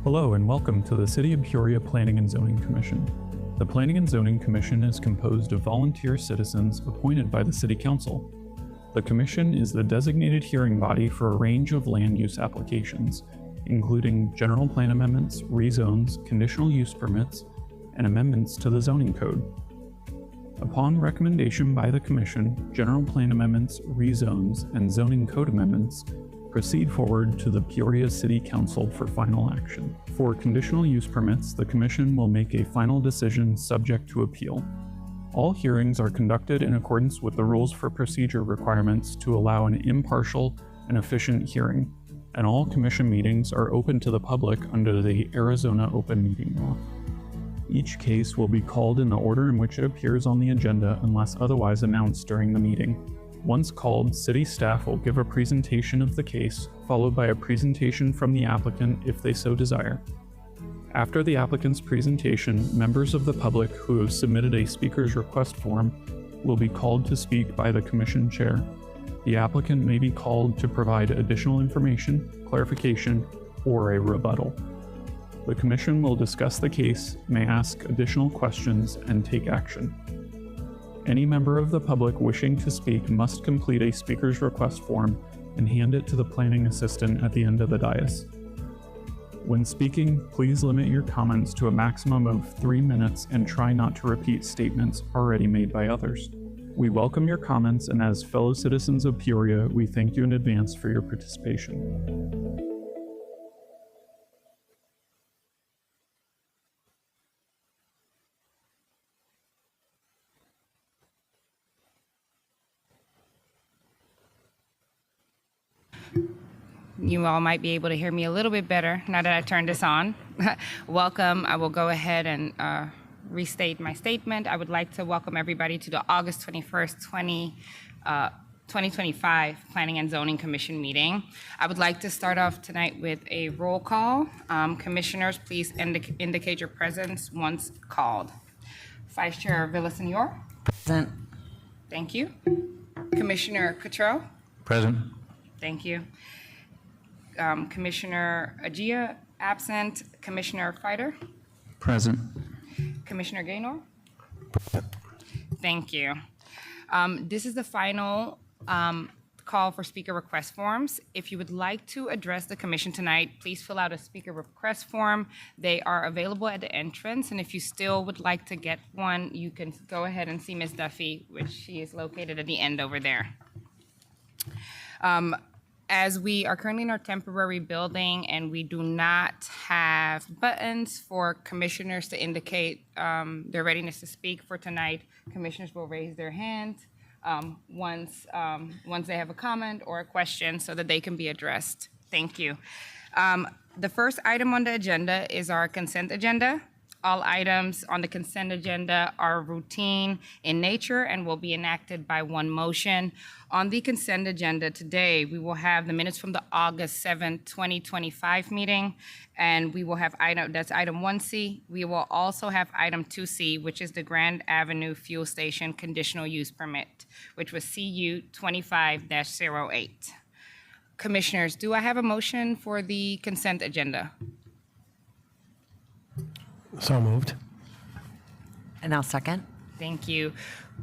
Hello and welcome to the City of Peoria Planning and Zoning Commission. The Planning and Zoning Commission is composed of volunteer citizens appointed by the City Council. The Commission is the designated hearing body for a range of land use applications, including general plan amendments, rezones, conditional use permits, and amendments to the zoning code. Upon recommendation by the Commission, general plan amendments, rezones, and zoning code amendments proceed forward to the Peoria City Council for final action. For conditional use permits, the Commission will make a final decision subject to appeal. All hearings are conducted in accordance with the rules for procedure requirements to allow an impartial and efficient hearing, and all Commission meetings are open to the public under the Arizona Open Meeting Law. Each case will be called in the order in which it appears on the agenda unless otherwise announced during the meeting. Once called, City staff will give a presentation of the case, followed by a presentation from the applicant if they so desire. After the applicant's presentation, members of the public who have submitted a speaker's request form will be called to speak by the Commission Chair. The applicant may be called to provide additional information, clarification, or a rebuttal. The Commission will discuss the case, may ask additional questions, and take action. Any member of the public wishing to speak must complete a speaker's request form and hand it to the planning assistant at the end of the dais. When speaking, please limit your comments to a maximum of 3 minutes and try not to repeat statements already made by others. We welcome your comments, and as fellow citizens of Peoria, we thank you in advance for your participation. You all might be able to hear me a little bit better now that I turned this on. Welcome. I will go ahead and restate my statement. I would like to welcome everybody to the August 21st, 2025 Planning and Zoning Commission meeting. I would like to start off tonight with a roll call. Commissioners, please indicate your presence once called. Vice Chair Villasenor. Present. Thank you. Commissioner Cottrell. Present. Thank you. Commissioner Agia, absent. Commissioner Fighter. Present. Commissioner Gaynor. Thank you. This is the final call for speaker request forms. If you would like to address the commission tonight, please fill out a speaker request form. They are available at the entrance, and if you still would like to get one, you can go ahead and see Ms. Duffy, which she is located at the end over there. As we are currently in our temporary building and we do not have buttons for commissioners to indicate their readiness to speak for tonight, commissioners will raise their hand once they have a comment or a question so that they can be addressed. Thank you. The first item on the agenda is our consent agenda. All items on the consent agenda are routine in nature and will be enacted by one motion. On the consent agenda today, we will have the minutes from the August 7th, 2025 meeting, and we will have that's item 1C. We will also have item 2C, which is the Grand Avenue Fuel Station Conditional Use Permit, which was CU 25-08. Commissioners, do I have a motion for the consent agenda? So moved. And I'll second. Thank you.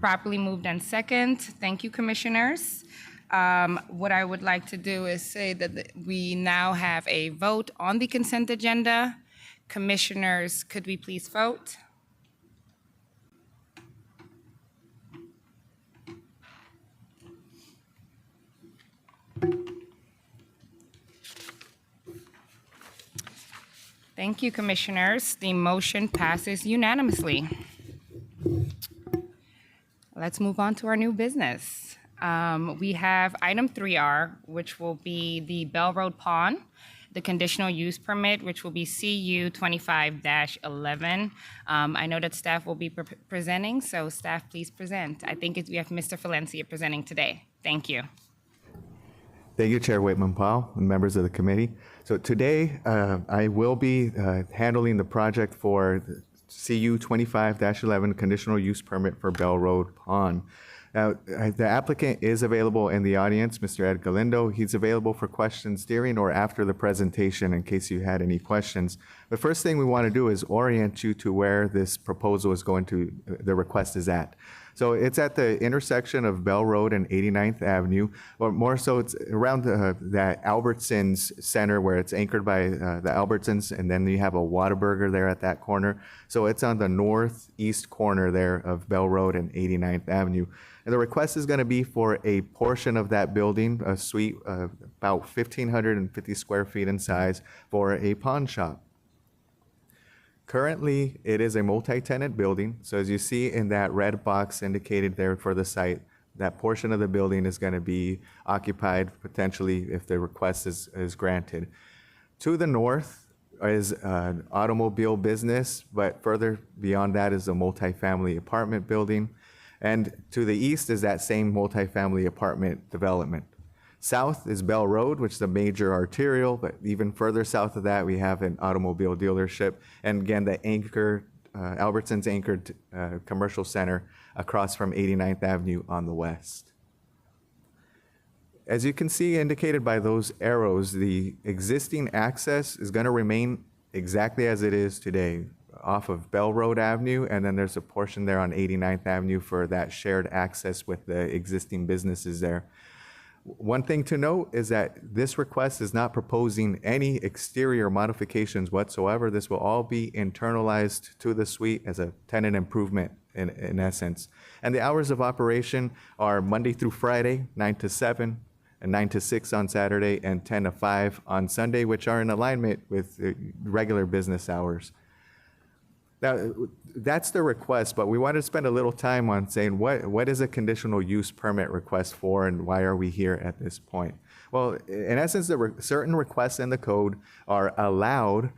Properly moved and second. Thank you, commissioners. What I would like to do is say that we now have a vote on the consent agenda. Commissioners, could we please vote? Thank you, commissioners. The motion passes unanimously. Let's move on to our new business. We have item 3R, which will be the Bell Road Pond, the conditional use permit, which will be CU 25-11. I know that staff will be presenting, so staff, please present. I think we have Mr. Valencia presenting today. Thank you. Thank you, Chair Waitman-Powell and members of the committee. So today, I will be handling the project for the CU 25-11 conditional use permit for Bell Road Pond. Now, the applicant is available in the audience, Mr. Ed Galindo. He's available for questions during or after the presentation in case you had any questions. The first thing we want to do is orient you to where this proposal is going to, the request is at. So it's at the intersection of Bell Road and 89th Avenue, or more so it's around that Albertsons Center where it's anchored by the Albertsons, and then you have a Whataburger there at that corner. So it's on the northeast corner there of Bell Road and 89th Avenue. And the request is going to be for a portion of that building, a suite about 1,550 square feet in size, for a pawn shop. Currently, it is a multi-tenant building. So as you see in that red box indicated there for the site, that portion of the building is going to be occupied potentially if the request is granted. To the north is an automobile business, but further beyond that is a multifamily apartment building. And to the east is that same multifamily apartment development. South is Bell Road, which is a major arterial, but even further south of that, we have an automobile dealership. And again, the Albertsons anchored commercial center across from 89th Avenue on the west. As you can see indicated by those arrows, the existing access is going to remain exactly as it is today off of Bell Road Avenue, and then there's a portion there on 89th Avenue for that shared access with the existing businesses there. One thing to note is that this request is not proposing any exterior modifications whatsoever. This will all be internalized to the suite as a tenant improvement in essence. And the hours of operation are Monday through Friday, 9 to 7, and 9 to 6 on Saturday, and 10 to 5 on Sunday, which are in alignment with regular business hours. Now, that's the request, but we wanted to spend a little time on saying what is a conditional use permit request for and why are we here at this point? Well, in essence, certain requests in the code are allowed,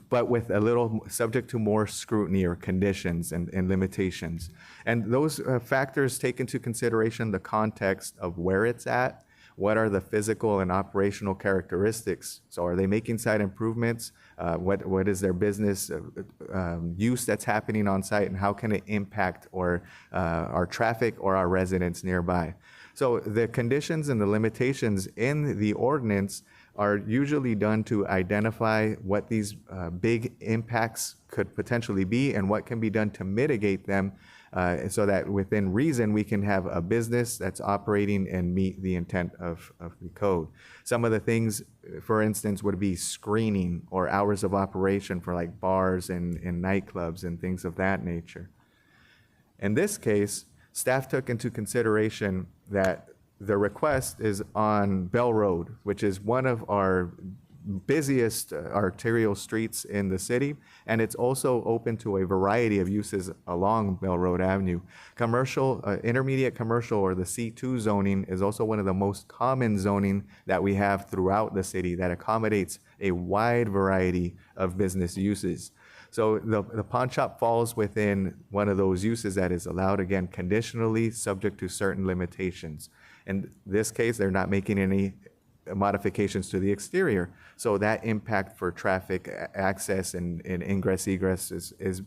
but with a little subject to more scrutiny or conditions and limitations. And those factors take into consideration the context of where it's at, what are the physical and operational characteristics? So are they making site improvements? What is their business use that's happening on site, and how can it impact our traffic or our residents nearby? So the conditions and the limitations in the ordinance are usually done to identify what these big impacts could potentially be and what can be done to mitigate them, so that within reason we can have a business that's operating and meet the intent of the code. Some of the things, for instance, would be screening or hours of operation for like bars and nightclubs and things of that nature. In this case, staff took into consideration that the request is on Bell Road, which is one of our busiest arterial streets in the city, and it's also open to a variety of uses along Bell Road Avenue. Commercial, intermediate commercial, or the C2 zoning is also one of the most common zoning that we have throughout the city that accommodates a wide variety of business uses. So the pawn shop falls within one of those uses that is allowed, again, conditionally, subject to certain limitations. In this case, they're not making any modifications to the exterior. So that impact for traffic access and ingress egress is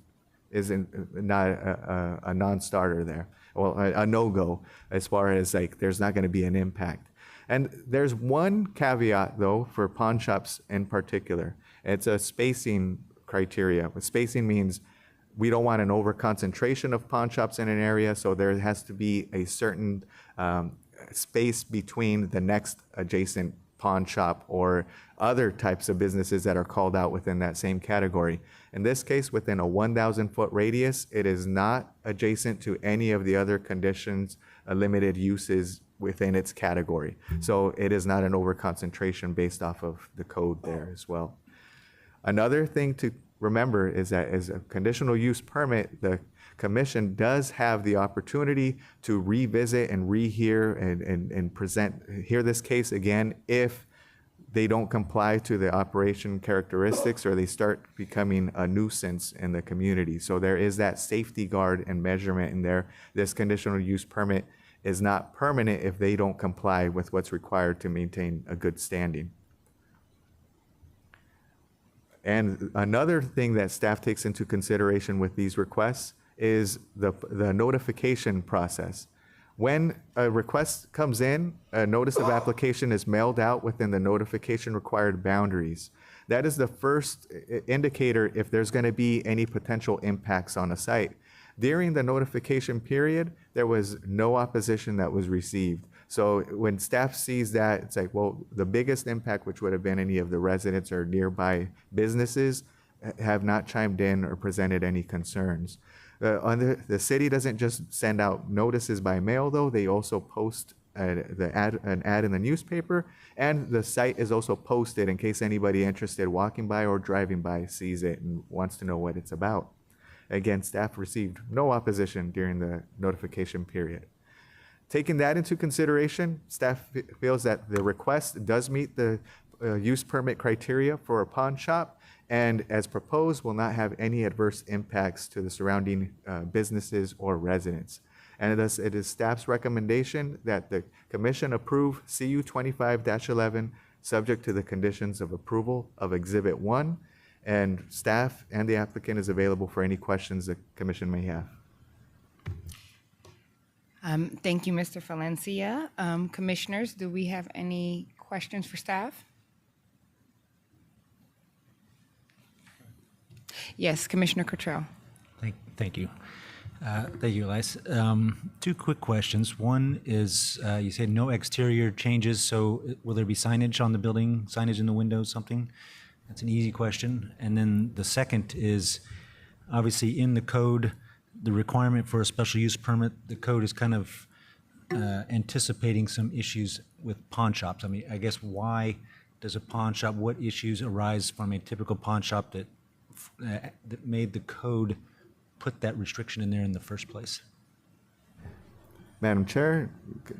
not a non-starter there. Well, a no-go as far as like there's not going to be an impact. And there's one caveat though for pawn shops in particular. It's a spacing criteria. Spacing means we don't want an over-concentration of pawn shops in an area, so there has to be a certain space between the next adjacent pawn shop or other types of businesses that are called out within that same category. In this case, within a 1,000-foot radius, it is not adjacent to any of the other conditions, limited uses within its category. So it is not an over-concentration based off of the code there as well. Another thing to remember is that as a conditional use permit, the commission does have the opportunity to revisit and rehear and hear this case again if they don't comply to the operation characteristics or they start becoming a nuisance in the community. So there is that safety guard and measurement in there. This conditional use permit is not permanent if they don't comply with what's required to maintain a good standing. And another thing that staff takes into consideration with these requests is the notification process. When a request comes in, a notice of application is mailed out within the notification required boundaries. That is the first indicator if there's going to be any potential impacts on a site. During the notification period, there was no opposition that was received. So when staff sees that, it's like, well, the biggest impact, which would have been any of the residents or nearby businesses, have not chimed in or presented any concerns. The city doesn't just send out notices by mail, though. They also post an ad in the newspaper, and the site is also posted in case anybody interested walking by or driving by sees it and wants to know what it's about. Again, staff received no opposition during the notification period. Taking that into consideration, staff feels that the request does meet the use permit criteria for a pawn shop, and as proposed, will not have any adverse impacts to the surrounding businesses or residents. And thus, it is staff's recommendation that the commission approve CU 25-11, subject to the conditions of approval of Exhibit 1, and staff and the applicant is available for any questions the commission may have. Thank you, Mr. Valencia. Commissioners, do we have any questions for staff? Yes, Commissioner Cottrell. Thank you. Thank you, Elias. Two quick questions. One is, you said no exterior changes, so will there be signage on the building, signage in the windows, something? That's an easy question. And then the second is, obviously in the code, the requirement for a special use permit, the code is kind of anticipating some issues with pawn shops. I mean, I guess why does a pawn shop, what issues arise from a typical pawn shop that made the code put that restriction in there in the first place? Madam Chair,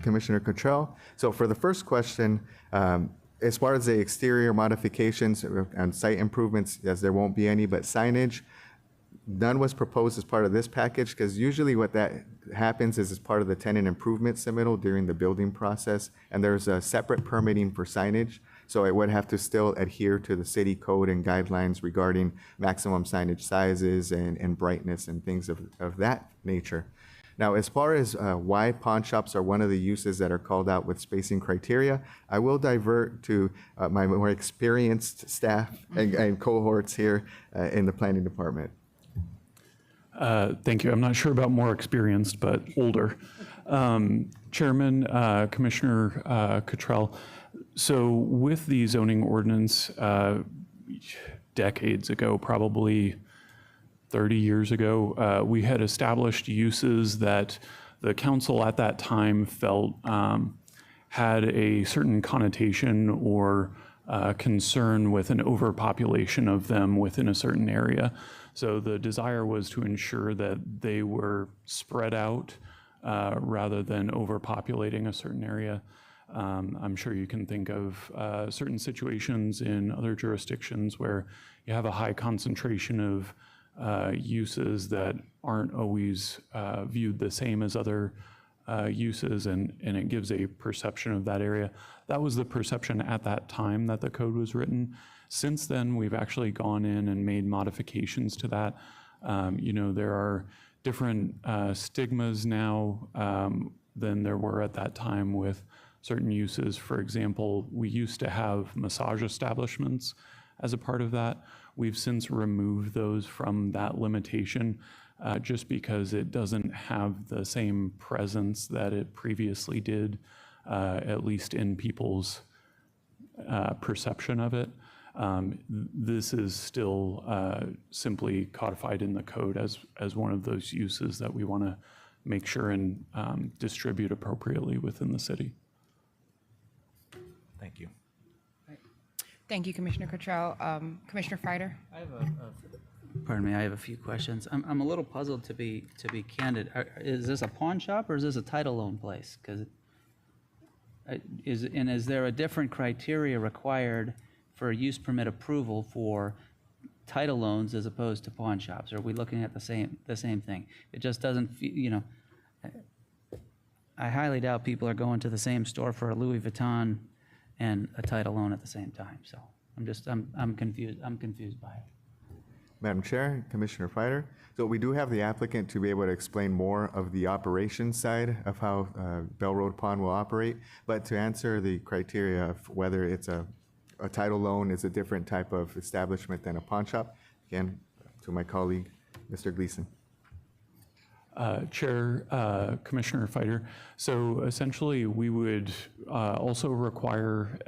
Commissioner Cottrell. So for the first question, as far as the exterior modifications and site improvements, yes, there won't be any, but signage, none was proposed as part of this package, because usually what that happens is as part of the tenant improvement submittal during the building process, and there's a separate permitting for signage. So it would have to still adhere to the city code and guidelines regarding maximum signage sizes and brightness and things of that nature. Now, as far as why pawn shops are one of the uses that are called out with spacing criteria, I will divert to my more experienced staff and cohorts here in the planning department. Thank you. I'm not sure about more experienced, but older. Chairman, Commissioner Cottrell, so with the zoning ordinance, decades ago, probably 30 years ago, we had established uses that the council at that time felt had a certain connotation or concern with an overpopulation of them within a certain area. So the desire was to ensure that they were spread out rather than overpopulating a certain area. I'm sure you can think of certain situations in other jurisdictions where you have a high concentration of uses that aren't always viewed the same as other uses, and it gives a perception of that area. That was the perception at that time that the code was written. Since then, we've actually gone in and made modifications to that. You know, there are different stigmas now than there were at that time with certain uses. For example, we used to have massage establishments as a part of that. We've since removed those from that limitation just because it doesn't have the same presence that it previously did, at least in people's perception of it. This is still simply codified in the code as one of those uses that we want to make sure and distribute appropriately within the city. Thank you. Thank you, Commissioner Cottrell. Commissioner Freider? Pardon me, I have a few questions. I'm a little puzzled, to be candid. Is this a pawn shop or is this a title loan place? Because is there a different criteria required for a use permit approval for title loans as opposed to pawn shops? Are we looking at the same thing? It just doesn't, you know. I highly doubt people are going to the same store for a Louis Vuitton and a title loan at the same time. So I'm confused. I'm confused by it. Madam Chair, Commissioner Freider. So we do have the applicant to be able to explain more of the operations side of how Bell Road Pond will operate. But to answer the criteria of whether it's a title loan is a different type of establishment than a pawn shop, again, to my colleague, Mr. Gleason. Chair, Commissioner Freider. So essentially, we would also require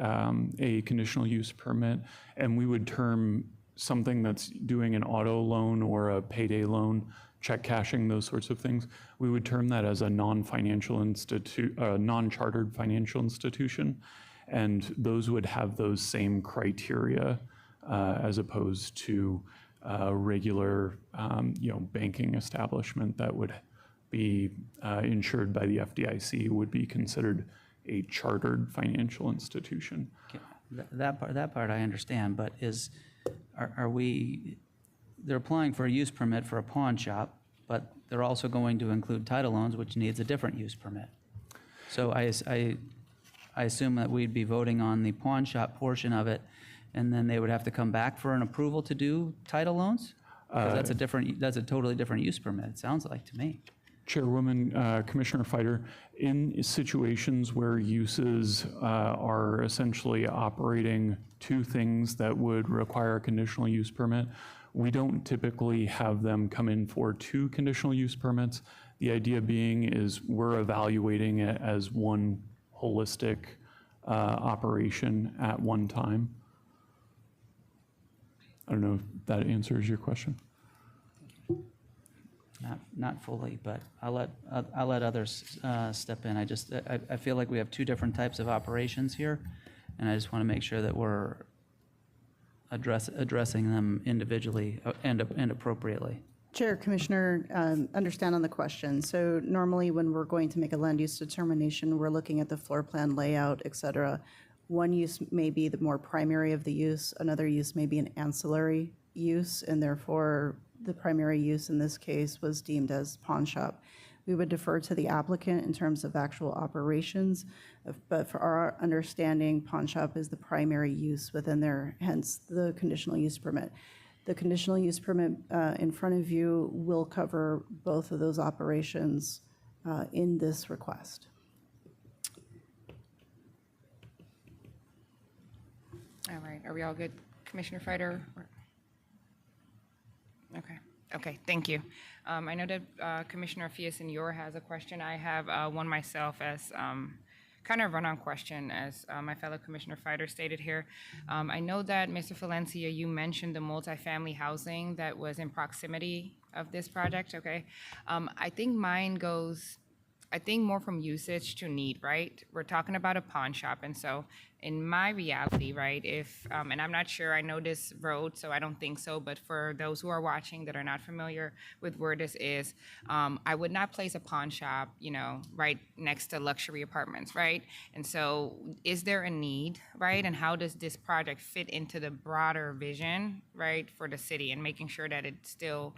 a conditional use permit, and we would term something that's doing an auto loan or a payday loan, check cashing, those sorts of things. We would term that as a non-chartered financial institution, and those would have those same criteria as opposed to regular, banking establishment that would be insured by the FDIC would be considered a chartered financial institution. That part I understand, but are we, they're applying for a use permit for a pawn shop, but they're also going to include title loans, which needs a different use permit. So I assume that we'd be voting on the pawn shop portion of it, and then they would have to come back for an approval to do title loans? Because that's a totally different use permit, it sounds like to me. Chairwoman, Commissioner Freider, in situations where uses are essentially operating two things that would require a conditional use permit, we don't typically have them come in for two conditional use permits. The idea being is we're evaluating it as one holistic operation at one time. I don't know if that answers your question. Not fully, but I'll let others step in. I feel like we have two different types of operations here, and I just want to make sure that we're addressing them individually and appropriately. Chair, Commissioner, understand on the question. So normally when we're going to make a land use determination, we're looking at the floor plan layout, et cetera. One use may be the more primary of the use, another use may be an ancillary use, and therefore the primary use in this case was deemed as pawn shop. We would defer to the applicant in terms of actual operations, but for our understanding, pawn shop is the primary use within there, hence the conditional use permit. The conditional use permit in front of you will cover both of those operations in this request. All right, are we all good, Commissioner Freider? Okay, thank you. I know that Commissioner Villasenor has a question. I have one myself as kind of run-on question, as my fellow Commissioner Freider stated here. I know that, Mr. Valencia, you mentioned the multifamily housing that was in proximity of this project, okay? I think mine goes, more from usage to need, right? We're talking about a pawn shop, and so in my reality, right, if, and I'm not sure, I know this road, so I don't think so, but for those who are watching that are not familiar with where this is, I would not place a pawn shop, right next to luxury apartments, right? And so is there a need, right? And how does this project fit into the broader vision, right, for the city and making sure that it still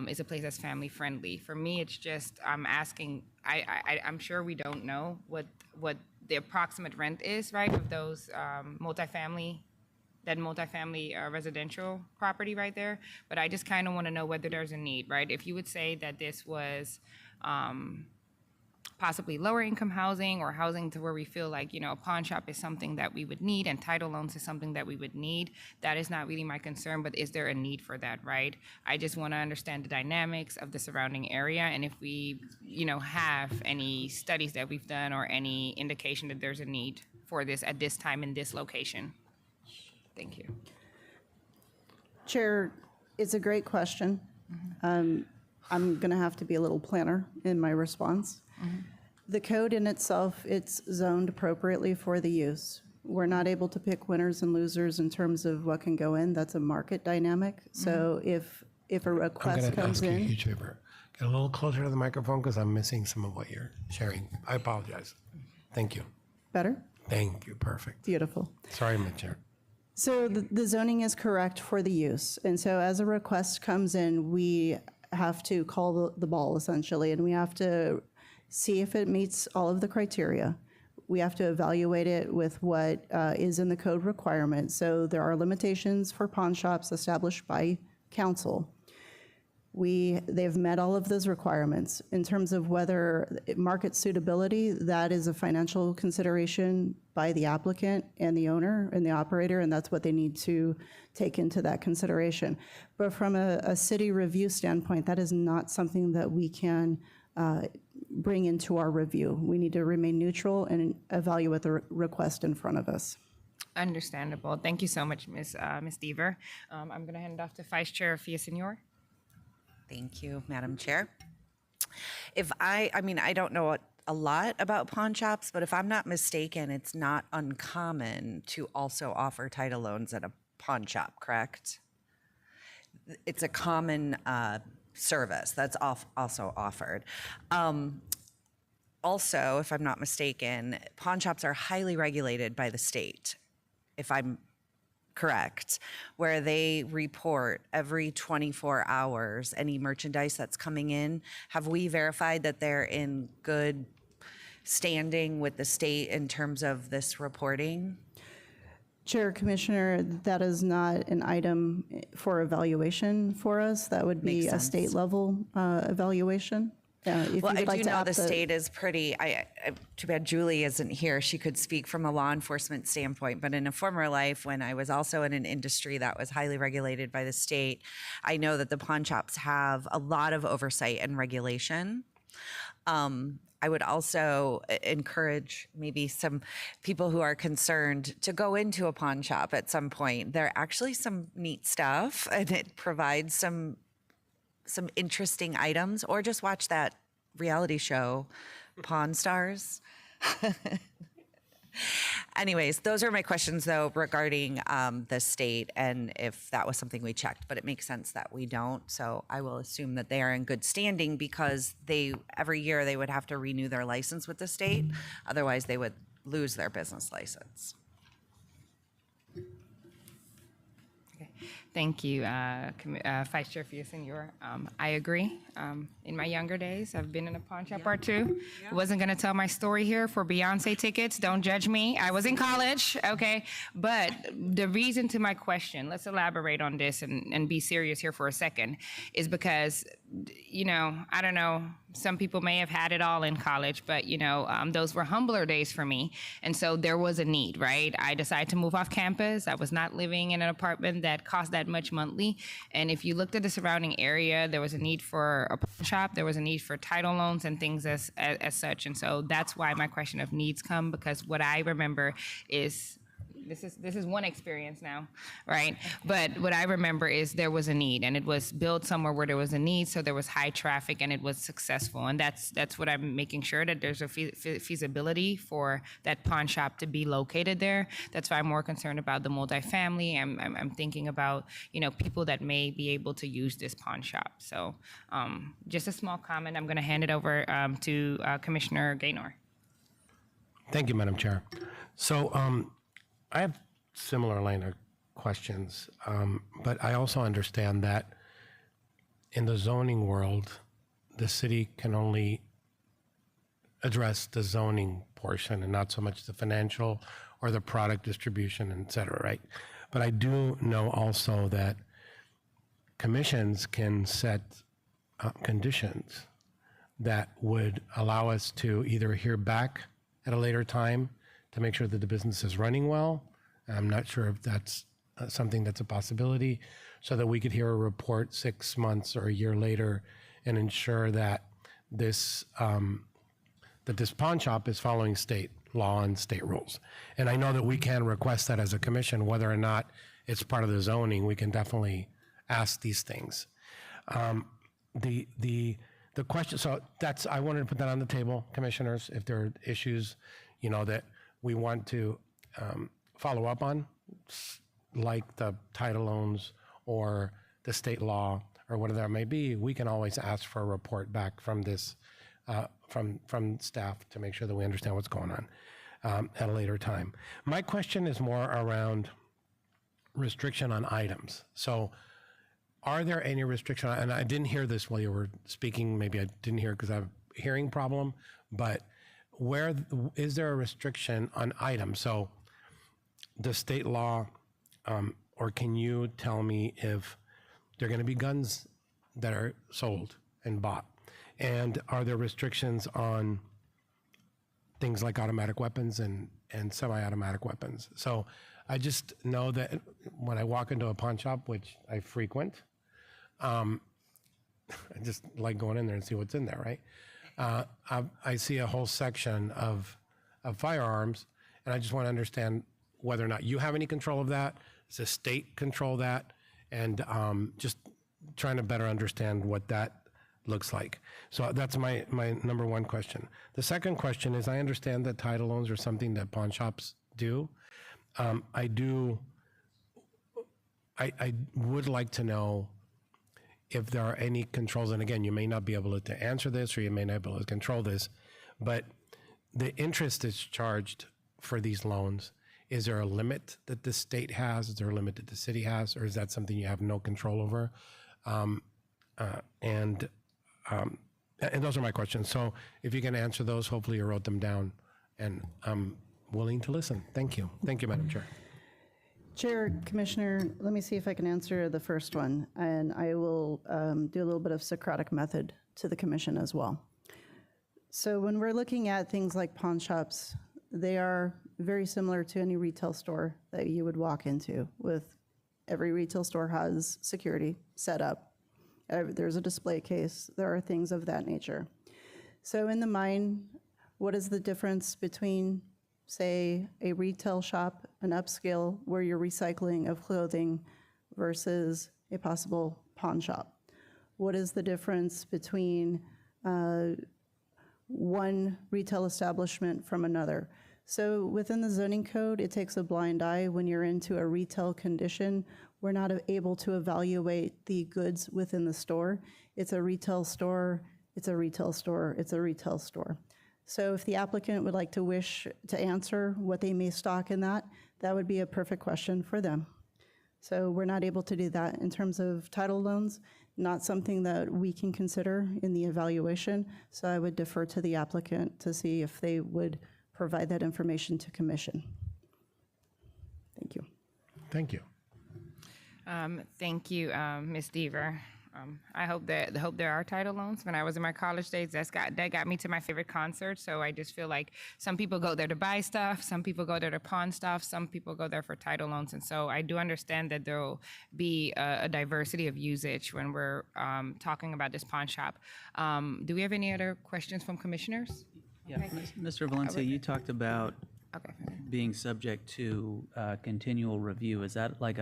is a place that's family friendly? For me, it's just, I'm asking, I'm sure we don't know what the approximate rent is, right, of those multifamily residential property right there. But I just kind of want to know whether there's a need, right? If you would say that this was possibly lower income housing or housing to where we feel like, a pawn shop is something that we would need and title loans is something that we would need, that is not really my concern, but is there a need for that, right? I just want to understand the dynamics of the surrounding area, and if we, have any studies that we've done or any indication that there's a need for this at this time in this location. Thank you. Chair, it's a great question. I'm going to have to be a little planner in my response. The code in itself, it's zoned appropriately for the use. We're not able to pick winners and losers in terms of what can go in. That's a market dynamic. So if a request comes I'm going to ask you a in, huge favor. Get a little closer to the microphone because I'm missing some of what you're sharing. I apologize. Thank you. better? Thank you. Perfect. Beautiful. Sorry, Madam Chair. So the zoning is correct for the use. And so as a request comes in, we have to call the ball essentially, and we have to see if it meets all of the criteria. We have to evaluate it with what is in the code requirement. So there are limitations for pawn shops established by council. They've met all of those requirements. In terms of whether market suitability, that is a financial consideration by the applicant and the owner and the operator, and that's what they need to take into that consideration. But from a city review standpoint, that is not something that we can bring into our review. We need to remain neutral and evaluate the request in front of us. Understandable. Thank you so much, Ms. Deaver. I'm going to hand it off to Vice Chair Villasenor. Thank you, Madam Chair. I mean, I don't know a lot about pawn shops, but if I'm not mistaken, it's not uncommon to also offer title loans at a pawn shop, correct? It's a common service that's also offered. Also, if I'm not mistaken, pawn shops are highly regulated by the state, if I'm correct, where they report every 24 hours any merchandise that's coming in. Have we verified that they're in good standing with the state in terms of this reporting? Chair, Commissioner, that is not an item for evaluation for us. That would be Makes a sense. state level evaluation. If Well, you I would like do to know opt the state is pretty, too bad Julie isn't here. She could speak from a law enforcement standpoint, but in a former life, when I was also in an industry that was highly regulated by the state, I know that the pawn shops have a lot of oversight and regulation. I would also encourage maybe some people who are concerned to go into a pawn shop at some point. There are actually some neat stuff, and it provides some interesting items, or just watch that reality show, Pawn Stars. Anyways, those are my questions, though, regarding the state and if that was something we checked. But it makes sense that we don't. So I will assume that they are in good standing because every year they would have to renew their license with the state. Otherwise, they would lose their business license. Thank you, Vice Chair Villasenor. I agree. In my younger days, I've been in a pawn shop or two. Wasn't going to tell my story here for Beyonce tickets. Don't judge me. I was in college, okay? But the reason to my question, let's elaborate on this and be serious here for a second, is because, I don't know, some people may have had it all in college, but, those were humbler days for me. And so there was a need, right? I decided to move off campus. I was not living in an apartment that cost that much monthly. And if you looked at the surrounding area, there was a need for a pawn shop. There was a need for title loans and things as such. And so that's why my question of needs come, because what I remember is this is one experience now, right? But what I remember is there was a need, and it was built somewhere where there was a need, so there was high traffic, and it was successful. And that's what I'm making sure, that there's a feasibility for that pawn shop to be located there. That's why I'm more concerned about the multifamily. I'm thinking about people that may be able to use this pawn shop. So just a small comment. I'm going to hand it over to Commissioner Gaynor. Thank you, Madam Chair. So I have similar line of questions, but I also understand that in the zoning world, the city can only address the zoning portion and not so much the financial or the product distribution, et cetera, right? But I do know also that commissions can set conditions that would allow us to either hear back at a later time to make sure that the business is running well. I'm not sure if that's something that's a possibility, so that we could hear a report 6 months or a year later and ensure that this pawn shop is following state law and state rules. And I know that we can request that as a commission, whether or not it's part of the zoning. We can definitely ask these things. The question, so I wanted to put that on the table, commissioners, if there are issues, that we want to follow up on, like the title loans or the state law or whatever that may be. We can always ask for a report back from this, from staff, to make sure that we understand what's going on at a later time. My question is more around restriction on items. So are there any restriction, and I didn't hear this while you were speaking, maybe I didn't hear because I have a hearing problem, but where is there a restriction on items? So the state law, or can you tell me if there going to be guns that are sold and bought? And are there restrictions on things like automatic weapons and semi-automatic weapons? So I just know that when I walk into a pawn shop, which I frequent, I just like going in there and see what's in there, right? I see a whole section of firearms, and I just want to understand whether or not you have any control of that. Does the state control that? And just trying to better understand what that looks like. So that's my number one question. The second question is, I understand that title loans are something that pawn shops do. I would like to know if there are any controls, and again, you may not be able to answer this or you may not be able to control this, but the interest is charged for these loans. Is there a limit that the state has? Is there a limit that the city has? Or is that something you have no control over? And those are my questions. So if you can answer those, hopefully you wrote them down, and I'm willing to listen. Thank you. Thank you, Madam Chair. Chair, Commissioner, let me see if I can answer the first one, and I will do a little bit of Socratic method to the commission as well. So when we're looking at things like pawn shops, they are very similar to any retail store that you would walk into. With every retail store has security set up. There's a display case. There are things of that nature. So in the mind, what is the difference between, say, a retail shop, an upscale where you're recycling of clothing versus a possible pawn shop? What is the difference between one retail establishment from another? So within the zoning code, it takes a blind eye when you're into a retail condition. We're not able to evaluate the goods within the store. It's a retail store, it's a retail store, it's a retail store. So if the applicant would like to wish to answer what they may stock in that would be a perfect question for them. So we're not able to do that in terms of title loans, not something that we can consider in the evaluation. So I would defer to the applicant to see if they would provide that information to commission. Thank you. Thank you. Thank you, Ms. Deaver. I hope there are title loans. When I was in my college days, that got me to my favorite concert. So I just feel like some people go there to buy stuff, some people go there to pawn stuff, some people go there for title loans. And so I do understand that there will be a diversity of usage when we're talking about this pawn shop. Do we have any other questions from commissioners? Yeah, Mr. Valencia, you talked about Okay. being subject to continual review. Is that like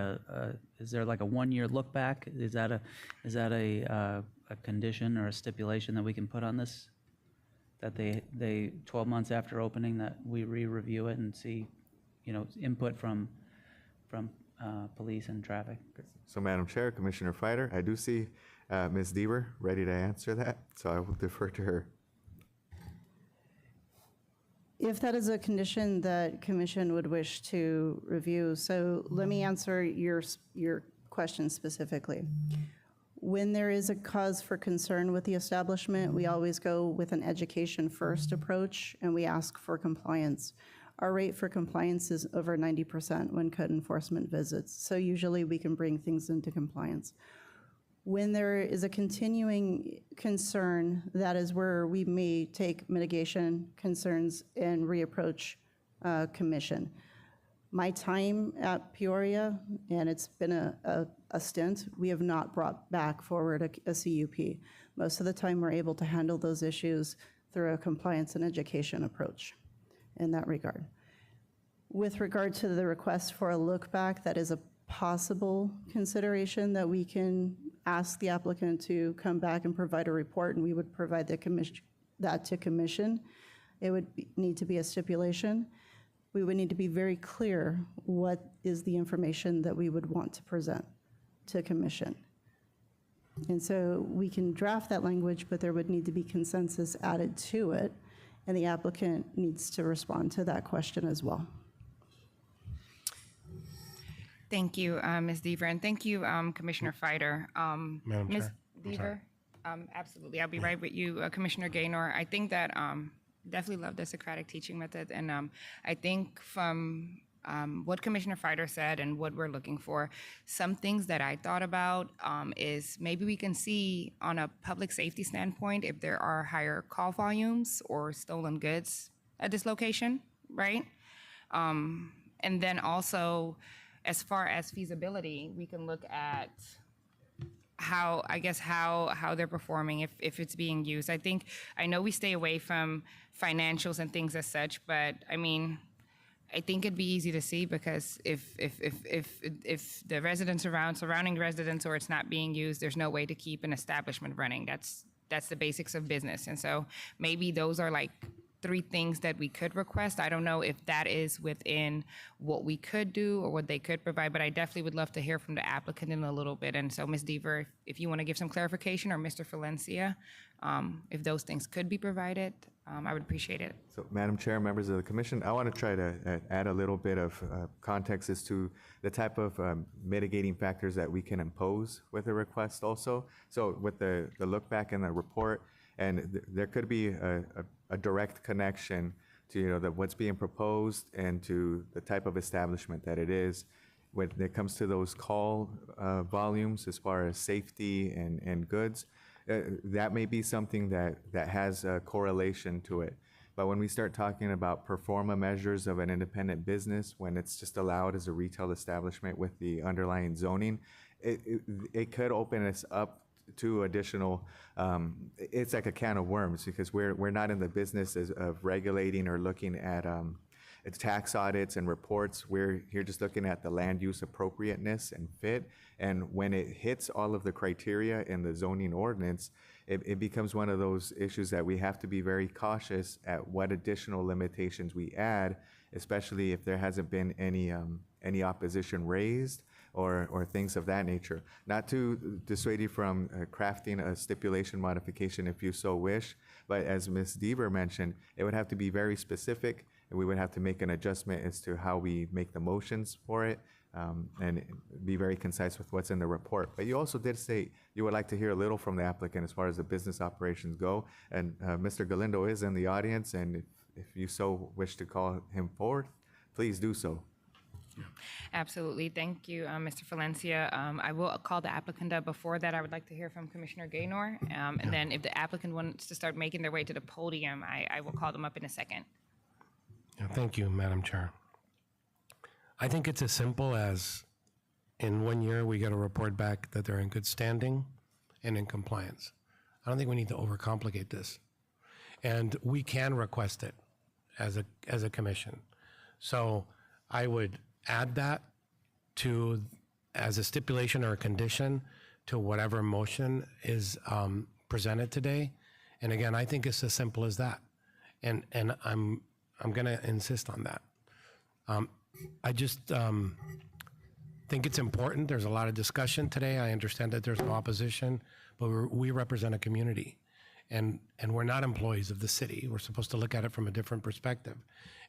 is there like a 1-year look back? Is that a condition or a stipulation that we can put on this? That they 12 months after opening, that we re-review it and see, input from police and traffic? So, Madam Chair, Commissioner Fighter, I do see Ms. Deaver ready to answer that, so I will defer to her. If that is a condition that commission would wish to review, so let me answer your question specifically. When there is a cause for concern with the establishment, we always go with an education first approach and we ask for compliance. Our rate for compliance is over 90% when code enforcement visits. So usually we can bring things into compliance. When there is a continuing concern, that is where we may take mitigation concerns and reapproach commission. My time at Peoria, and it's been a stint, we have not brought back forward a CUP. Most of the time we're able to handle those issues through a compliance and education approach in that regard. With regard to the request for a look back, that is a possible consideration that we can ask the applicant to come back and provide a report, and we would provide that to commission. It would need to be a stipulation. We would need to be very clear what is the information that we would want to present to commission. And so we can draft that language, but there would need to be consensus added to it, and the applicant needs to respond to that question as well. Thank you, Ms. Deaver, and thank you, Commissioner Fighter. Madam Ms. Chair, I'm Deaver, absolutely. I'll be right with you, Commissioner Gaynor. I think that definitely love the Socratic teaching method, and I think from what Commissioner Fider said and what we're looking for, some things that I thought about is maybe we can see on a public safety standpoint if there are higher call volumes or stolen goods at this location, right? And then also, as far as feasibility, we can look at how they're performing if it's being used. I know we stay away from financials and things as such, but I mean, I think it'd be easy to see because if the residents surrounding residents or it's not being used, there's no way to keep an establishment running. That's the basics of business. And so maybe those are like 3 things that we could request. I don't know if that is within what we could do or what they could provide, but I definitely would love to hear from the applicant in a little bit. And so, Ms. Deaver, if you want to give some clarification, or Mr. Valencia, if those things could be provided, I would appreciate it. So, Madam Chair, members of the commission, I want to try to add a little bit of context as to the type of mitigating factors that we can impose with a request also. So with the look back in the report, and there could be a direct connection to what's being proposed and to the type of establishment that it is. When it comes to those call volumes as far as safety and goods, that may be something that has a correlation to it. But when we start talking about pro forma measures of an independent business, when it's just allowed as a retail establishment with the underlying zoning, it could open us up to additional, it's like a can of worms because we're not in the business of regulating or looking at tax audits and reports. We're here just looking at the land use appropriateness and fit. And when it hits all of the criteria in the zoning ordinance, it becomes one of those issues that we have to be very cautious at what additional limitations we add, especially if there hasn't been any opposition raised or things of that nature. Not to dissuade you from crafting a stipulation modification if you so wish, but as Ms. Deaver mentioned, it would have to be very specific, and we would have to make an adjustment as to how we make the motions for it, and be very concise with what's in the report. But you also did say you would like to hear a little from the applicant as far as the business operations go, and Mr. Galindo is in the audience, and if you so wish to call him forward, please do so. Absolutely. Thank you, Mr. Valencia. I will call the applicant up. Before that, I would like to hear from Commissioner Gaynor. And then if the applicant wants to start making their way to the podium, I will call them up in a second. Yeah, thank you, Madam Chair. I think it's as simple as in 1 year, we get a report back that they're in good standing and in compliance. I don't think we need to overcomplicate this. And we can request it as a commission. So I would add that to as a stipulation or a condition to whatever motion is presented today. And again, I think it's as simple as that. And I'm going to insist on that. I just think it's important. There's a lot of discussion today. I understand that there's no opposition, but we represent a community. And we're not employees of the city. We're supposed to look at it from a different perspective.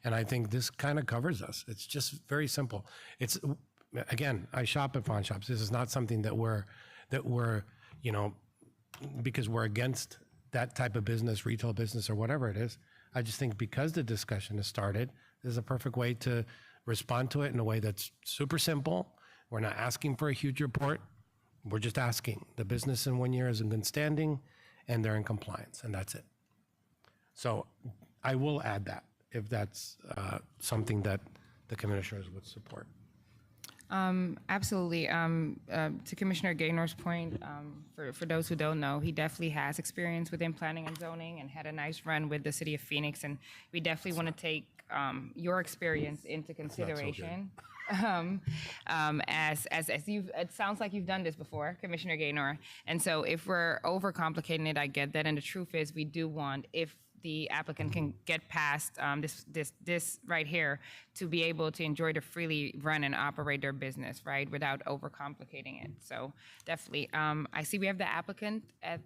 And I think this kind of covers us. It's just very simple. It's, again, I shop at pawn shops. This is not something that we're, because we're against that type of business, retail business or whatever it is. I just think because the discussion has started, this is a perfect way to respond to it in a way that's super simple. We're not asking for a huge report. We're just asking. The business in 1 year is in good standing and they're in compliance, and that's it. So I will add that if that's something that the commissioners would support. Absolutely. To Commissioner Gaynor's point, for those who don't know, he definitely has experience within planning and zoning and had a nice run with the city of Phoenix. And we definitely want to take your experience into consideration. As it sounds like you've done this before, Commissioner Gaynor. And so if we're overcomplicating it, I get that. And the truth is, we do want, if the applicant can get past this right here, to be able to enjoy to freely run and operate their business, right, without overcomplicating it. So definitely, I see we have the applicant at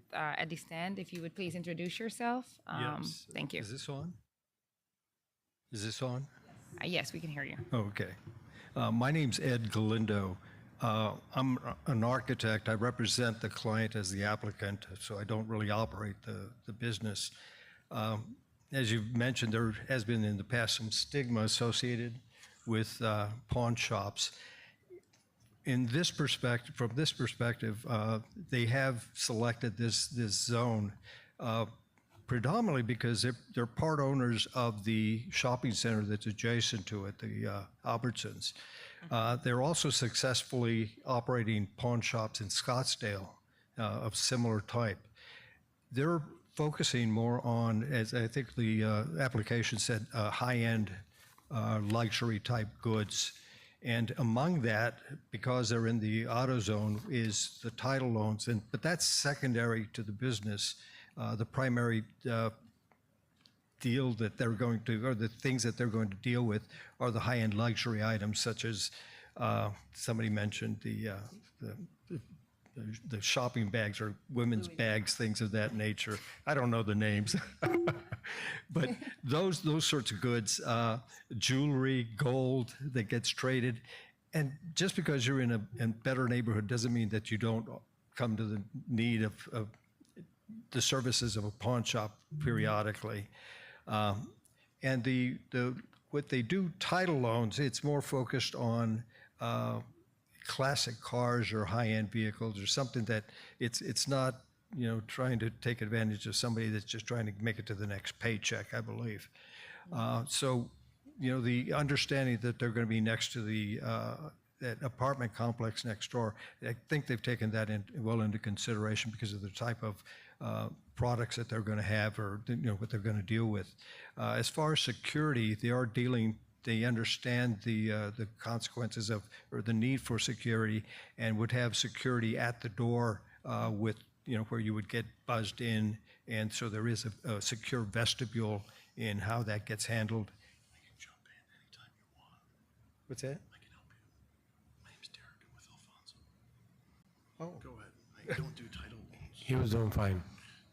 the stand. If you would please introduce yourself. Yes. Thank you. Is this on? Is this on? Yes, we can hear you. Okay. My name's Ed Galindo. I'm an architect. I represent the client as the applicant, so I don't really operate the business. As you've mentioned, there has been in the past some stigma associated with pawn shops. In this perspective, from this perspective, they have selected this zone predominantly because they're part owners of the shopping center that's adjacent to it, the Albertsons. They're also successfully operating pawn shops in Scottsdale of similar type. They're focusing more on, as I think the application said, high-end luxury type goods. And among that, because they're in the auto zone, is the title loans. But that's secondary to the business. The primary deal that they're going to, or the things that they're going to deal with, are the high-end luxury items, such as somebody mentioned the shopping bags or women's bags, things of that nature. I don't know the names, but those sorts of goods, jewelry, gold that gets traded. And just because you're in a better neighborhood doesn't mean that you don't come to the need of the services of a pawn shop periodically. And what they do, title loans, it's more focused on classic cars or high-end vehicles or something that it's not, trying to take advantage of somebody that's just trying to make it to the next paycheck, I believe. So, the understanding that they're going to be next to that apartment complex next door, I think they've taken that well into consideration because of the type of products that they're going to have or what they're going to deal with. As far as security, they understand the consequences of, or the need for security, and would have security at the door with, where you would get buzzed in. And so there is a secure vestibule in how that gets handled. I can jump in anytime you want. What's that? I can help you. My name's Derek. I'm with Alfonso. Oh, Go ahead. I don't do title loans. He was doing fine.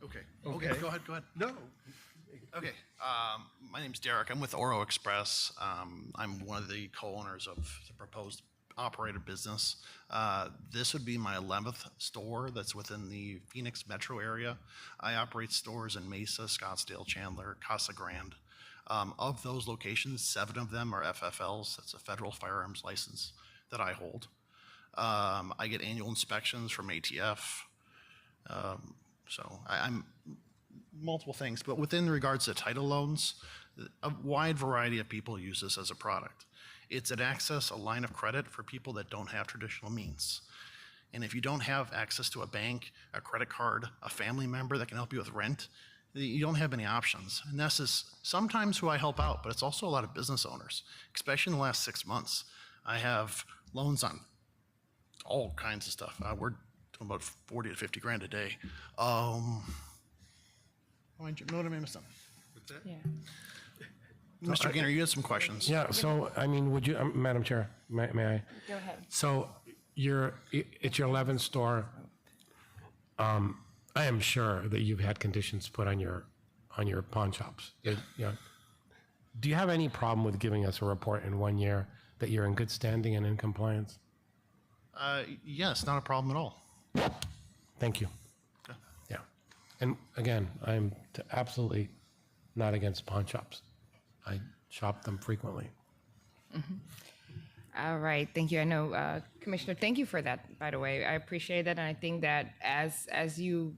Okay. Okay. Go ahead. no. Okay. My name's Derek. I'm with Oro Express. I'm one of the co-owners of the proposed operated business. This would be my 11th store that's within the Phoenix metro area. I operate stores in Mesa, Scottsdale, Chandler, Casa Grande. Of those locations, 7 of them are FFLs. That's a federal firearms license that I hold. I get annual inspections from ATF. So I'm multiple things, but within regards to title loans, a wide variety of people use this as a product. It's an access, a line of credit for people that don't have traditional means. And if you don't have access to a bank, a credit card, a family member that can help you with rent, you don't have any options. And this is sometimes who I help out, but it's also a lot of business owners, especially in the last 6 months. I have loans on all kinds of stuff. We're doing about 40 to 50 grand a day. What am I missing? Yeah. Mr. Gaynor, you had some questions. Yeah, so, would you, Madam Chair, may I? Go ahead. So it's your 11th store. I am sure that you've had conditions put on your pawn shops. Do you have any problem with giving us a report in 1 year that you're in good standing and in compliance? Yes, not a problem at all. Thank you. Okay. Yeah. And again, I'm absolutely not against pawn shops. I shop them frequently. All right, thank you. I know, Commissioner, thank you for that, by the way. I appreciate that, and I think that as you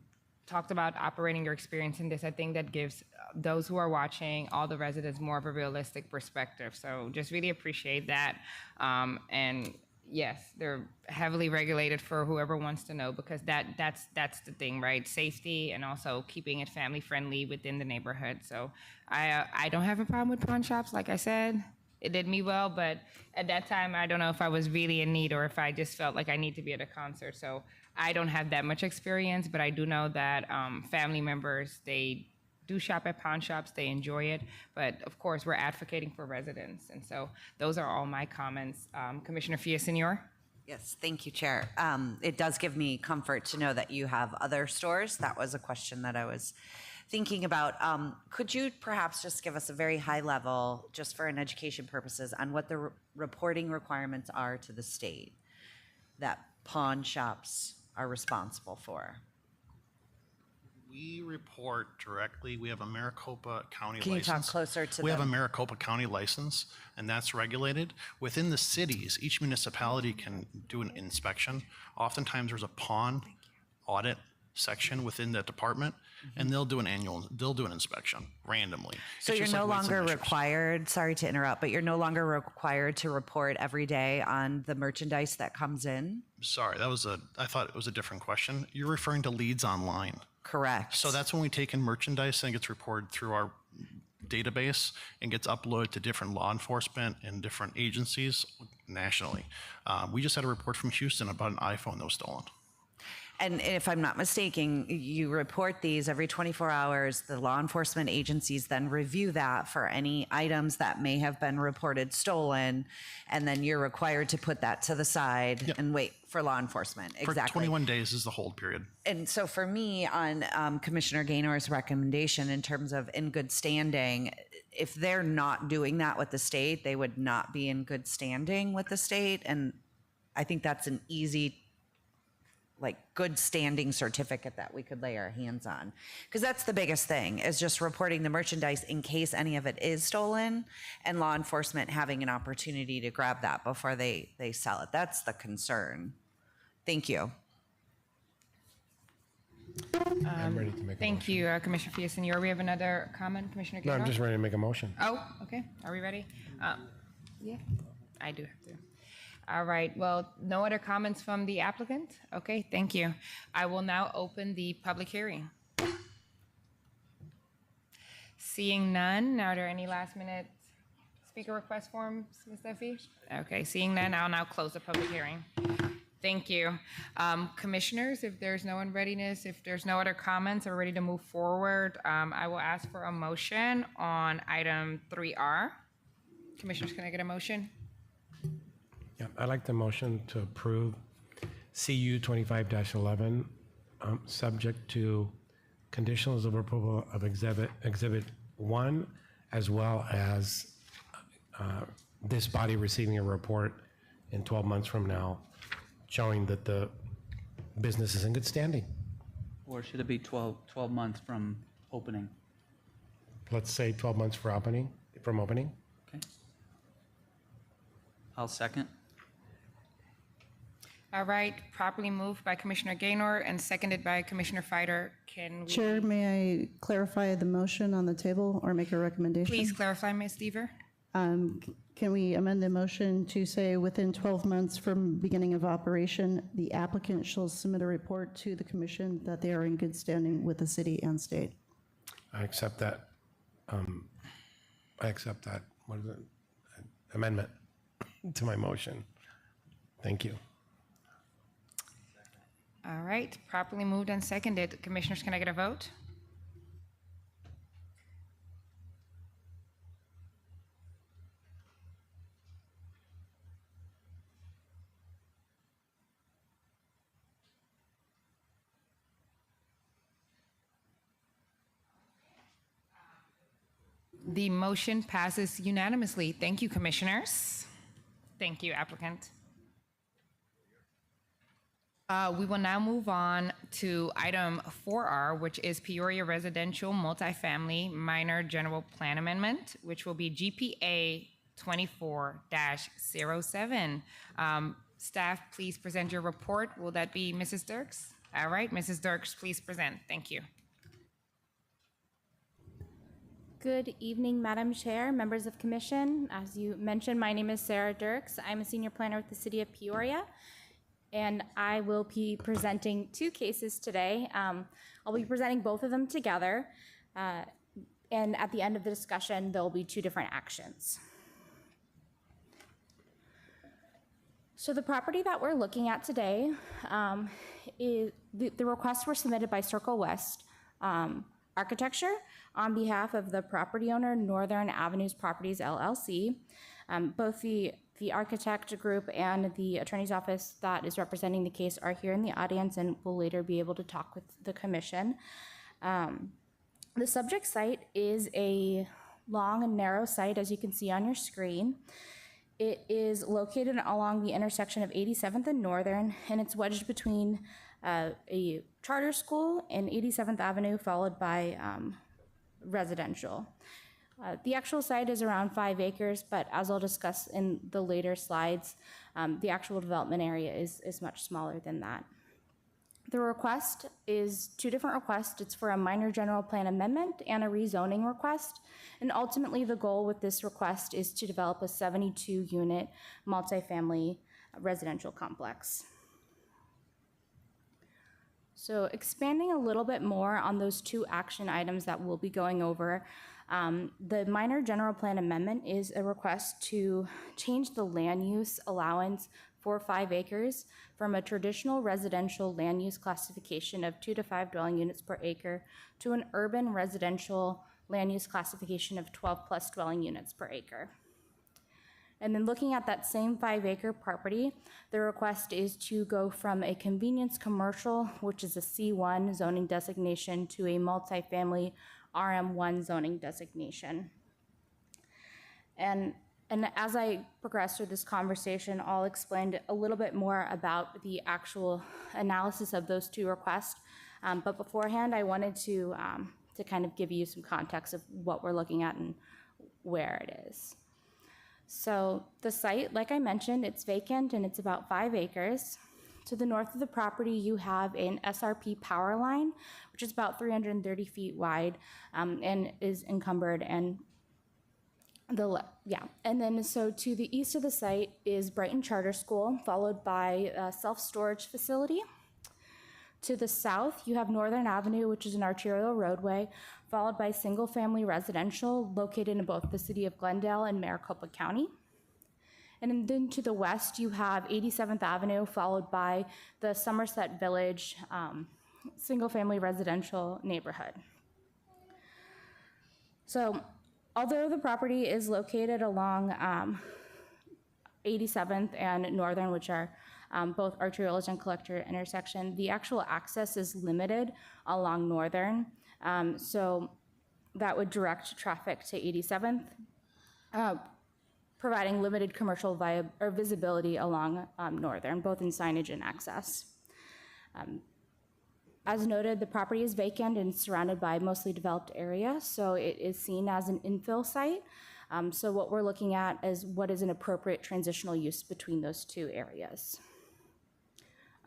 talked about operating your experience in this, I think that gives those who are watching, all the residents, more of a realistic perspective. So just really appreciate that. And yes, they're heavily regulated for whoever wants to know, because that's the thing, right? Safety and also keeping it family friendly within the neighborhood. So I don't have a problem with pawn shops. Like I said, it did me well, but at that time, I don't know if I was really in need or if I just felt like I need to be at a concert. So I don't have that much experience, but I do know that family members, they do shop at pawn shops, they enjoy it, but of course we're advocating for residents. And so those are all my comments. Commissioner Villaseñor? Yes, thank you, Chair. It does give me comfort to know that you have other stores. That was a question that I was thinking about. Could you perhaps just give us a very high level, just for an education purposes, on what the reporting requirements are to the state that pawn shops are responsible for? We report directly. We have a Maricopa County Can you license. talk closer to We have a the- Maricopa County license, and that's regulated. Within the cities, each municipality can do an inspection. Oftentimes, there's a pond audit section within the department, and they'll do an inspection randomly. So It's you're just no like weights and longer measures. required, sorry to interrupt, but you're no longer required to report every day on the merchandise that comes in? Sorry, I thought it was a different question. You're referring to leads online. Correct. So that's when we take in merchandise and it gets reported through our database and gets uploaded to different law enforcement and different agencies nationally. We just had a report from Houston about an iPhone that was stolen. And if I'm not mistaken, you report these every 24 hours. The law enforcement agencies then review that for any items that may have been reported stolen. And then you're required to put that to the side and wait for law enforcement. For Exactly. 21 days is the hold period. And so for me, on Commissioner Gaynor's recommendation in terms of in good standing, if they're not doing that with the state, they would not be in good standing with the state. And I think that's an easy, like, good standing certificate that we could lay our hands on. Because that's the biggest thing, is just reporting the merchandise in case any of it is stolen, and law enforcement having an opportunity to grab that before they sell it. That's the concern. Thank you. I'm ready to make a Thank motion. you, Commissioner Villasenor. We have another comment, Commissioner No, I'm Gaynor? just ready to make a motion. Oh, okay. Are we ready? Yeah, I do have to. All right. Well, no other comments from the applicant? Okay, thank you. I will now open the public hearing. Seeing none, are there any last minute speaker request forms, Ms. Duffy? Okay, seeing none, I'll now close the public hearing. Thank you. Commissioners, if there's no one readiness, if there's no other comments, we're ready to move forward. I will ask for a motion on item 3R. Commissioners, can I get a motion? Yeah, I'd like the motion to approve CU 25-11, subject to conditions of approval of Exhibit 1, as well as this body receiving a report in 12 months from now, showing that the business is in good standing. Or should it be 12 months from opening? Let's say 12 months from opening. Okay. I'll second. All right, properly moved by Commissioner Gaynor and seconded by Commissioner Fider. Can we Chair, may I clarify the motion on the table or make a recommendation? please clarify, Ms. Deaver? Can we amend the motion to say within 12 months from beginning of operation, the applicant shall submit a report to the commission that they are in good standing with the city and state? I accept that. What is it? Amendment to my motion. Thank you. All right, properly moved and seconded. Commissioners, can I get a vote? The motion passes unanimously. Thank you, commissioners. Thank you, applicant. We will now move on to item 4R, which is Peoria Residential Multifamily Minor General Plan Amendment, which will be GPA 24-07. Staff, please present your report. Will that be Mrs. Dirks? All right, Mrs. Dirks, please present. Thank you. Good evening, Madam Chair, members of commission. As you mentioned, my name is Sarah Dirks. I'm a senior planner with the City of Peoria, and I will be presenting two cases today. I'll be presenting both of them together, and at the end of the discussion, there'll be two different actions. So the property that we're looking at today, is the requests were submitted by Circle West Architecture on behalf of the property owner, Northern Avenues Properties LLC. Both the architect group and the attorney's office that is representing the case are here in the audience and will later be able to talk with the commission. The subject site is a long and narrow site, as you can see on your screen. It is located along the intersection of 87th and Northern, and it's wedged between a charter school and 87th Avenue, followed by residential. The actual site is around 5 acres, but as I'll discuss in the later slides, the actual development area is much smaller than that. The request is 2 different requests. It's for a minor general plan amendment and a rezoning request. And ultimately, the goal with this request is to develop a 72-unit multifamily residential complex. So expanding a little bit more on those 2 action items that we'll be going over, the minor general plan amendment is a request to change the land use allowance for 5 acres from a traditional residential land use classification of 2 to 5 dwelling units per acre to an urban residential land use classification of 12 plus dwelling units per acre. And then looking at that same 5-acre property, the request is to go from a convenience commercial, which is a C1 zoning designation, to a multifamily RM1 zoning designation. And as I progress through this conversation, I'll explain a little bit more about the actual analysis of those 2 requests. But beforehand, I wanted to kind of give you some context of what we're looking at and where it is. So the site, like I mentioned, it's vacant and it's about 5 acres. To the north of the property, you have an SRP power line, which is about 330 feet wide and is encumbered. And then so to the east of the site is Brighton Charter School, followed by a self-storage facility. To the south, you have Northern Avenue, which is an arterial roadway, followed by single-family residential located in both the city of Glendale and Maricopa County. And then to the west, you have 87th Avenue, followed by the Somerset Village single-family residential neighborhood. So, although the property is located along 87th and Northern, which are both arterials and collector intersection, the actual access is limited along Northern. So that would direct traffic to 87th, providing limited commercial visibility along Northern, both in signage and access. As noted, the property is vacant and surrounded by mostly developed area, so it is seen as an infill site. So what we're looking at is what is an appropriate transitional use between those 2 areas.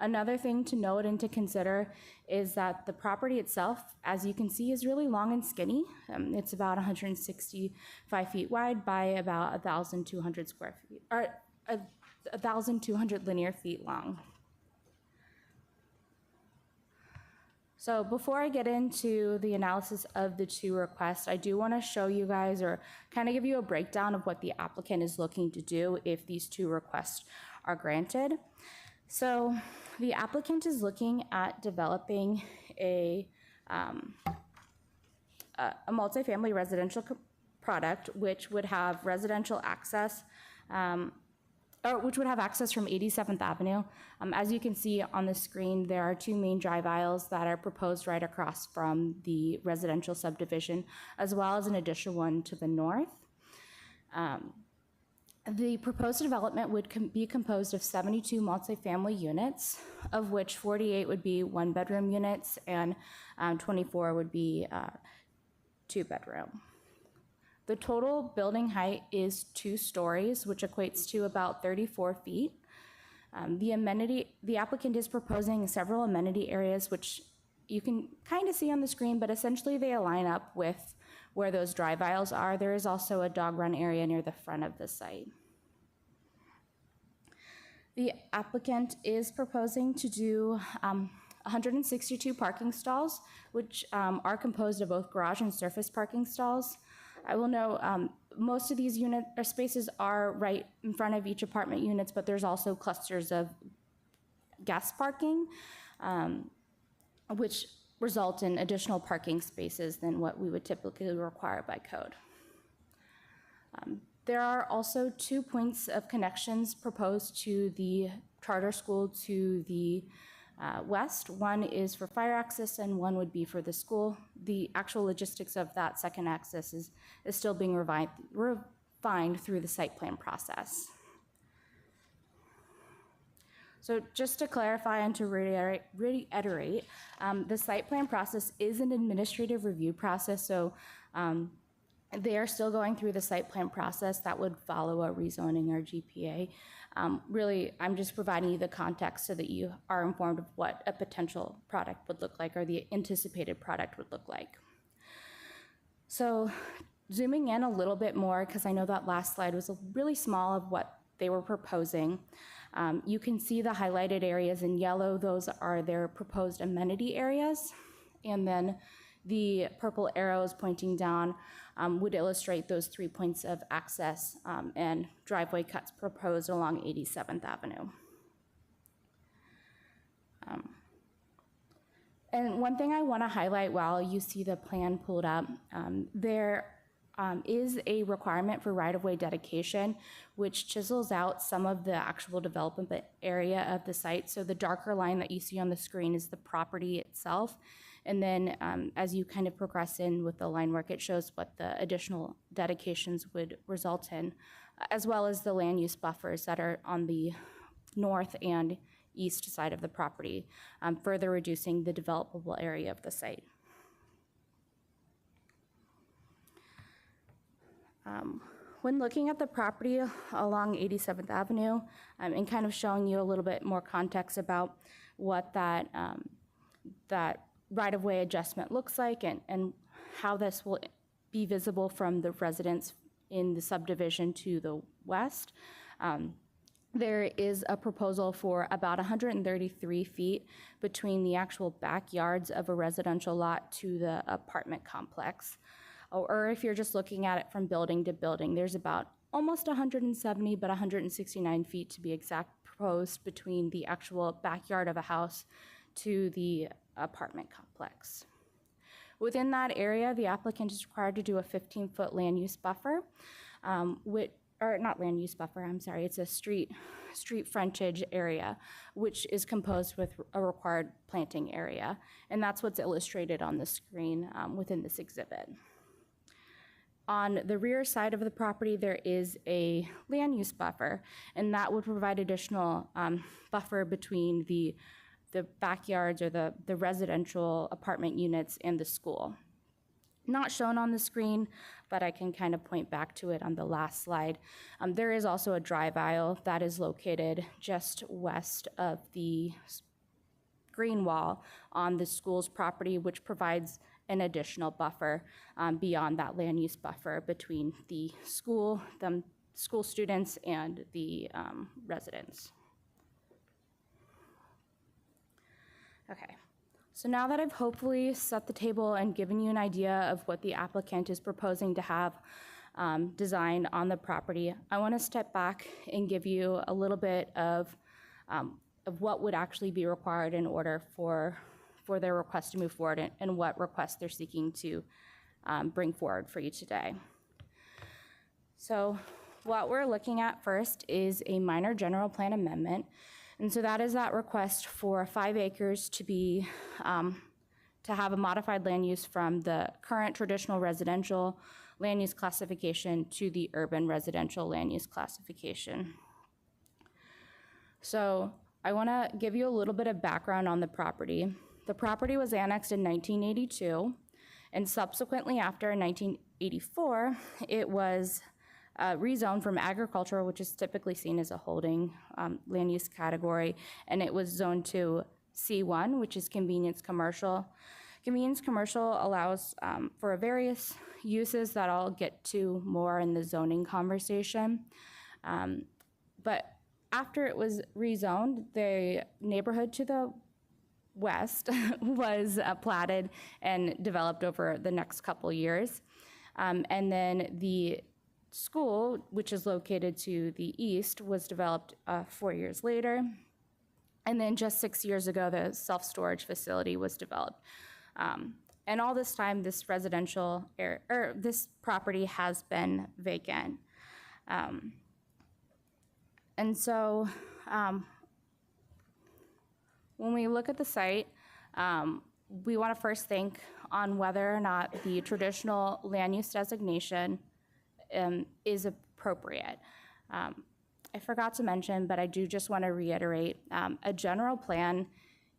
Another thing to note and to consider is that the property itself, as you can see, is really long and skinny. It's about 165 feet wide by about 1,200 square feet, or 1,200 linear feet long. So before I get into the analysis of the 2 requests, I do want to show you guys or kind of give you a breakdown of what the applicant is looking to do if these 2 requests are granted. So the applicant is looking at developing a multifamily residential product which would have residential access, or which would have access from 87th Avenue. As you can see on the screen, there are 2 main drive aisles that are proposed right across from the residential subdivision, as well as an additional one to the north. The proposed development would be composed of 72 multifamily units, of which 48 would be 1-bedroom units and 24 would be 2-bedroom. The total building height is 2 stories, which equates to about 34 feet. The applicant is proposing several amenity areas, which you can kind of see on the screen, but essentially they align up with where those drive aisles are. There is also a dog run area near the front of the site. The applicant is proposing to do 162 parking stalls, which are composed of both garage and surface parking stalls. I will note most of these spaces are right in front of each apartment units, but there's also clusters of guest parking, which result in additional parking spaces than what we would typically require by code. There are also 2 points of connections proposed to the charter school to the west. One is for fire access and one would be for the school. The actual logistics of that second access is still being refined through the site plan process. So just to clarify and to reiterate, the site plan process is an administrative review process, so they are still going through the site plan process that would follow a rezoning or GPA. Really, I'm just providing you the context so that you are informed of what a potential product would look like or the anticipated product would look like. So zooming in a little bit more, because I know that last slide was really small of what they were proposing. You can see the highlighted areas in yellow. Those are their proposed amenity areas. And then the purple arrows pointing down would illustrate those 3 points of access and driveway cuts proposed along 87th Avenue. And one thing I want to highlight while you see the plan pulled up, there is a requirement for right-of-way dedication, which chisels out some of the actual development area of the site. So the darker line that you see on the screen is the property itself. And then as you kind of progress in with the line work, it shows what the additional dedications would result in, as well as the land use buffers that are on the north and east side of the property, further reducing the developable area of the site. When looking at the property along 87th Avenue and kind of showing you a little bit more context about what that right-of-way adjustment looks like and how this will be visible from the residents in the subdivision to the west, there is a proposal for about 133 feet between the actual backyards of a residential lot to the apartment complex. Or if you're just looking at it from building to building, there's about almost 170, but 169 feet to be exact, proposed between the actual backyard of a house to the apartment complex. Within that area, the applicant is required to do a 15-foot land use buffer, or not land use buffer, I'm sorry, it's a street frontage area, which is composed with a required planting area. And that's what's illustrated on the screen within this exhibit. On the rear side of the property, there is a land use buffer, and that would provide additional buffer between the backyards or the residential apartment units and the school. Not shown on the screen, but I can kind of point back to it on the last slide. There is also a drive aisle that is located just west of the green wall on the school's property, which provides an additional buffer beyond that land use buffer between the school students and the residents. Okay, so now that I've hopefully set the table and given you an idea of what the applicant is proposing to have designed on the property, I want to step back and give you a little bit of what would actually be required in order for their request to move forward and what requests they're seeking to bring forward for you today. So what we're looking at first is a minor general plan amendment. And so that is that request for 5 acres to be, to have a modified land use from the current traditional residential land use classification to the urban residential land use classification. So I want to give you a little bit of background on the property. The property was annexed in 1982, and subsequently after 1984, it was rezoned from agricultural, which is typically seen as a holding land use category, and it was zoned to C1, which is convenience commercial. Convenience commercial allows for various uses that I'll get to more in the zoning conversation. But after it was rezoned, the neighborhood to the west was platted and developed over the next couple years. And then the school, which is located to the east, was developed 4 years later. And then just 6 years ago, the self-storage facility was developed. And all this time, this residential this property has been vacant. And so when we look at the site, we want to first think on whether or not the traditional land use designation is appropriate. I forgot to mention, but I do just want to reiterate, a general plan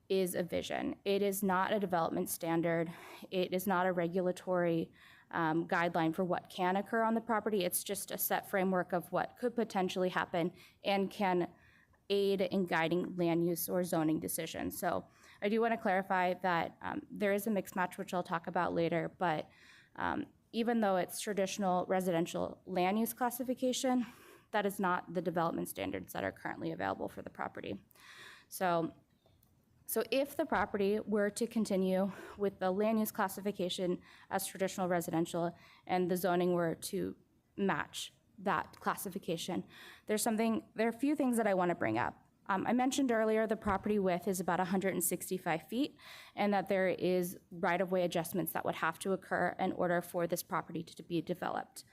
is a vision. It is not a development standard. It is not a regulatory guideline for what can occur on the property. It's just a set framework of what could potentially happen and can aid in guiding land use or zoning decisions. So I do want to clarify that there is a mixed match, which I'll talk about later, but even though it's traditional residential land use classification, that is not the development standards that are currently available for the property. So if the property were to continue with the land use classification as traditional residential and the zoning were to match that classification, there are a few things that I want to bring up. I mentioned earlier the property width is about 165 feet and that there is right-of-way adjustments that would have to occur in order for this property to be developed.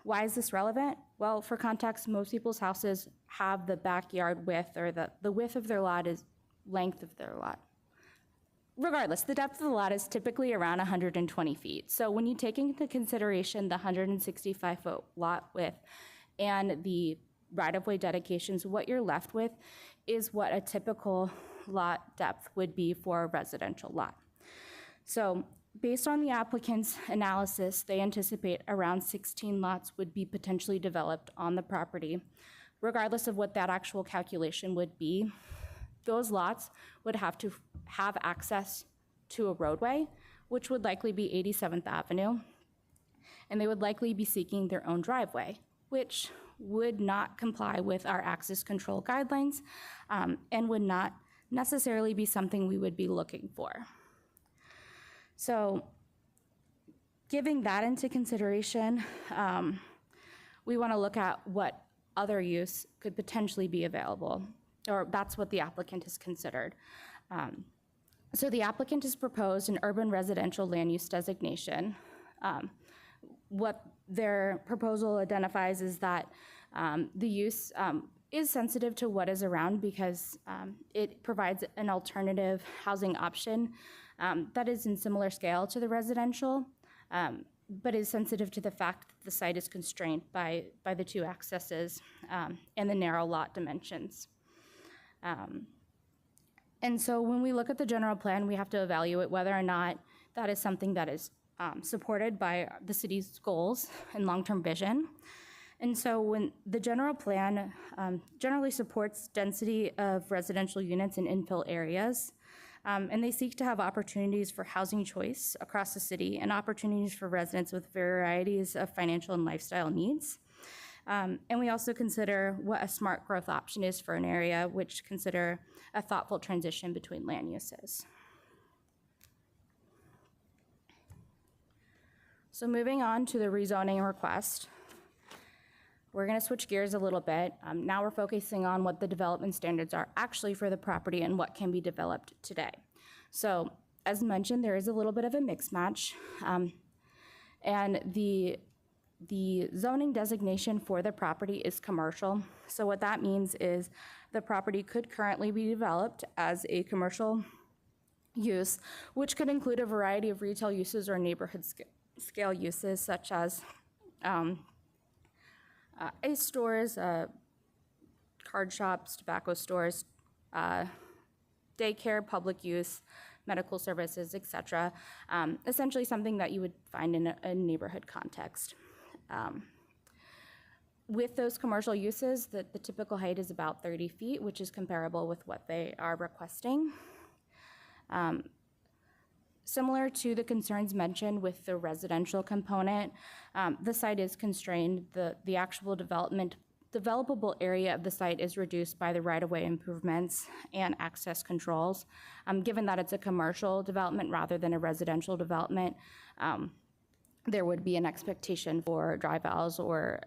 Why is this relevant? Well, for context, most people's houses have the backyard width or the width of their lot is length of their lot. Regardless, the depth of the lot is typically around 120 feet. So when you take into consideration the 165-foot lot width and the right-of-way dedications, what you're left with is what a typical lot depth would be for a residential lot. So based on the applicant's analysis, they anticipate around 16 lots would be potentially developed on the property. Regardless of what that actual calculation would be, those lots would have to have access to a roadway, which would likely be 87th Avenue, and they would likely be seeking their own driveway, which would not comply with our access control guidelines and would not necessarily be something we would be looking for. So giving that into consideration, we want to look at what other use could potentially be available, or that's what the applicant has considered. So the applicant has proposed an urban residential land use designation. What their proposal identifies is that the use is sensitive to what is around because it provides an alternative housing option that is in similar scale to the residential, but is sensitive to the fact that the site is constrained by the two accesses and the narrow lot dimensions. And so when we look at the general plan, we have to evaluate whether or not that is something that is supported by the city's goals and long-term vision. And so when the general plan generally supports density of residential units in infill areas, and they seek to have opportunities for housing choice across the city and opportunities for residents with varieties of financial and lifestyle needs. And we also consider what a smart growth option is for an area, which consider a thoughtful transition between land uses. So moving on to the rezoning request, we're going to switch gears a little bit. Now we're focusing on what the development standards are actually for the property and what can be developed today. So as mentioned, there is a little bit of a mix match. And the zoning designation for the property is commercial. So what that means is the property could currently be developed as a commercial use, which could include a variety of retail uses or neighborhood scale uses, such as ice stores, card shops, tobacco stores, daycare, public use, medical services, etc. Essentially something that you would find in a neighborhood context. With those commercial uses, the typical height is about 30 feet, which is comparable with what they are requesting. Similar to the concerns mentioned with the residential component, the site is constrained. The actual developable area of the site is reduced by the right-of-way improvements and access controls. Given that it's a commercial development rather than a residential development, there would be an expectation for drive aisles or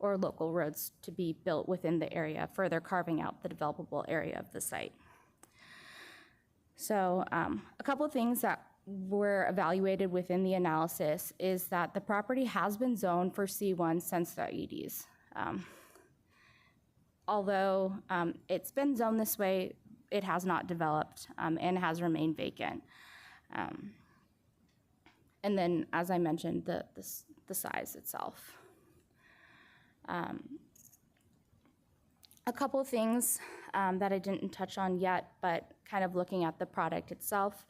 local roads to be built within the area, further carving out the developable area of the site. So a couple of things that were evaluated within the analysis is that the property has been zoned for C1 since the 80s. Although it's been zoned this way, it has not developed and has remained vacant. And then, as I mentioned, the size itself. A couple things that I didn't touch on yet, but kind of looking at the product itself.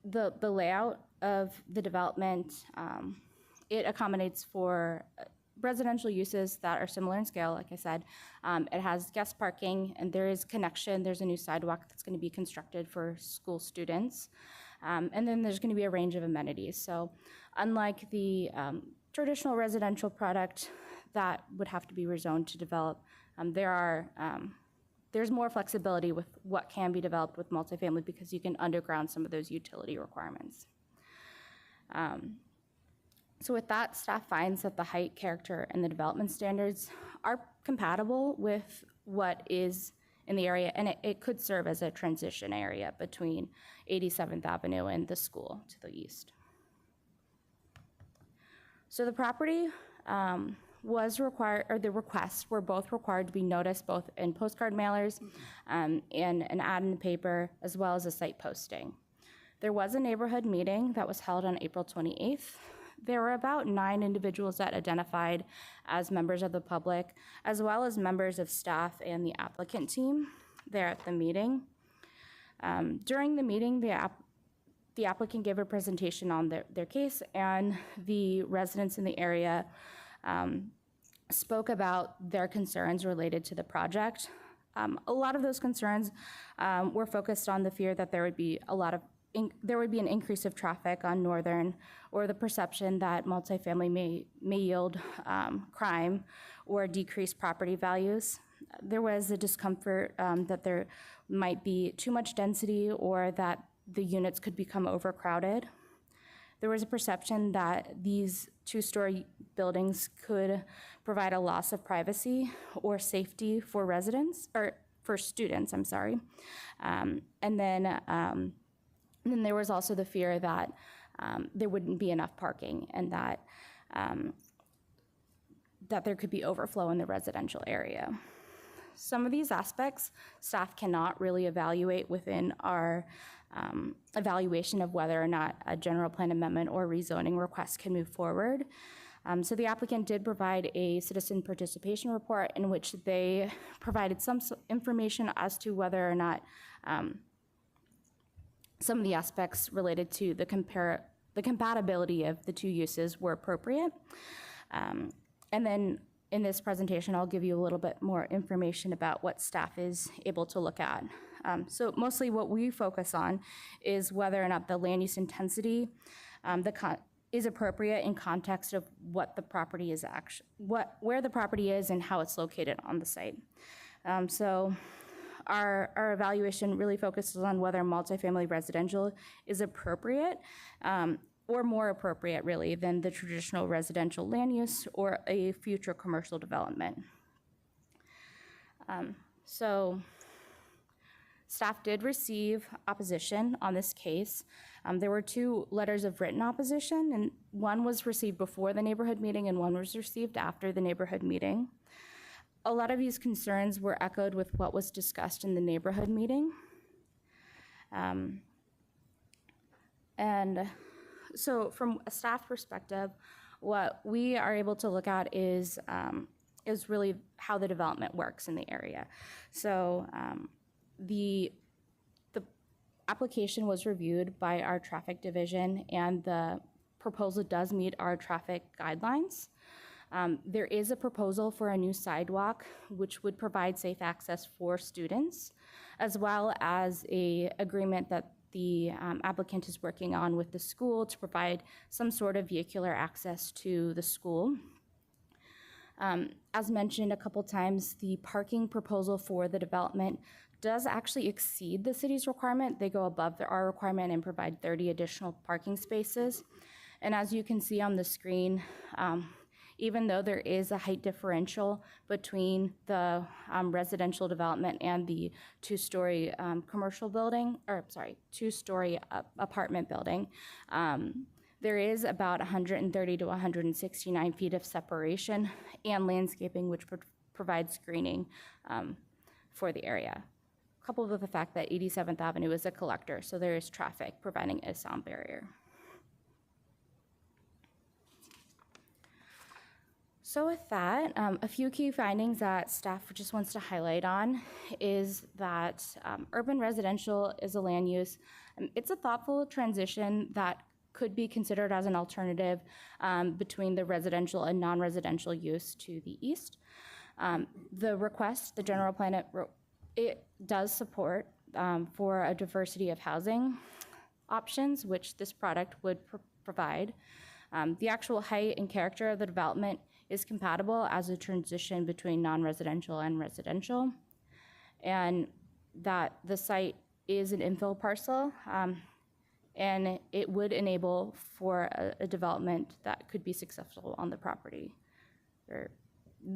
The layout of the development, it accommodates for residential uses that are similar in scale, like I said. It has guest parking, and there is connection. There's a new sidewalk that's going to be constructed for school students. And then there's going to be a range of amenities. So unlike the traditional residential product that would have to be rezoned to develop, there's more flexibility with what can be developed with multifamily because you can underground some of those utility requirements. So with that, staff finds that the height, character, and the development standards are compatible with what is in the area, and it could serve as a transition area between 87th Avenue and the school to the east. So the property was required, or the requests were both required to be noticed both in postcard mailers and an ad in the paper, as well as a site posting. There was a neighborhood meeting that was held on April 28th. There were about 9 individuals that identified as members of the public, as well as members of staff and the applicant team there at the meeting. During the meeting, the applicant gave a presentation on their case, and the residents in the area spoke about their concerns related to the project. A lot of those concerns were focused on the fear that there would be an increase of traffic on Northern, or the perception that multifamily may yield crime or decrease property values. There was a discomfort that there might be too much density or that the units could become overcrowded. There was a perception that these 2-story buildings could provide a loss of privacy or safety for residents, or for students, I'm sorry. And then there was also the fear that there wouldn't be enough parking, and that there could be overflow in the residential area. Some of these aspects staff cannot really evaluate within our evaluation of whether or not a general plan amendment or rezoning request can move forward. So the applicant did provide a citizen participation report in which they provided some information as to whether or not some of the aspects related to the compatibility of the 2 uses were appropriate. And then in this presentation, I'll give you a little bit more information about what staff is able to look at. So mostly what we focus on is whether or not the land use intensity is appropriate in context of what the property is where the property is and how it's located on the site. So our evaluation really focuses on whether multifamily residential is appropriate, or more appropriate really than the traditional residential land use or a future commercial development. So staff did receive opposition on this case. There were 2 letters of written opposition, and one was received before the neighborhood meeting and one was received after the neighborhood meeting. A lot of these concerns were echoed with what was discussed in the neighborhood meeting. And so from a staff perspective, what we are able to look at is really how the development works in the area. So the application was reviewed by our traffic division, and the proposal does meet our traffic guidelines. There is a proposal for a new sidewalk, which would provide safe access for students, as well as an agreement that the applicant is working on with the school to provide some sort of vehicular access to the school. As mentioned a couple times, the parking proposal for the development does actually exceed the city's requirement. They go above our requirement and provide 30 additional parking spaces. And as you can see on the screen, even though there is a height differential between the residential development and the 2-story commercial building, or sorry, 2-story apartment building, there is about 130 to 169 feet of separation and landscaping, which provides screening for the area. Coupled with the fact that 87th Avenue is a collector, so there is traffic providing a sound barrier. So with that, a few key findings that staff just wants to highlight on is that urban residential is a land use. It's a thoughtful transition that could be considered as an alternative between the residential and non-residential use to the east. The request, the general plan, it does support for a diversity of housing options, which this product would provide. The actual height and character of the development is compatible as a transition between non-residential and residential, and that the site is an infill parcel, and it would enable for a development that could be successful on the property.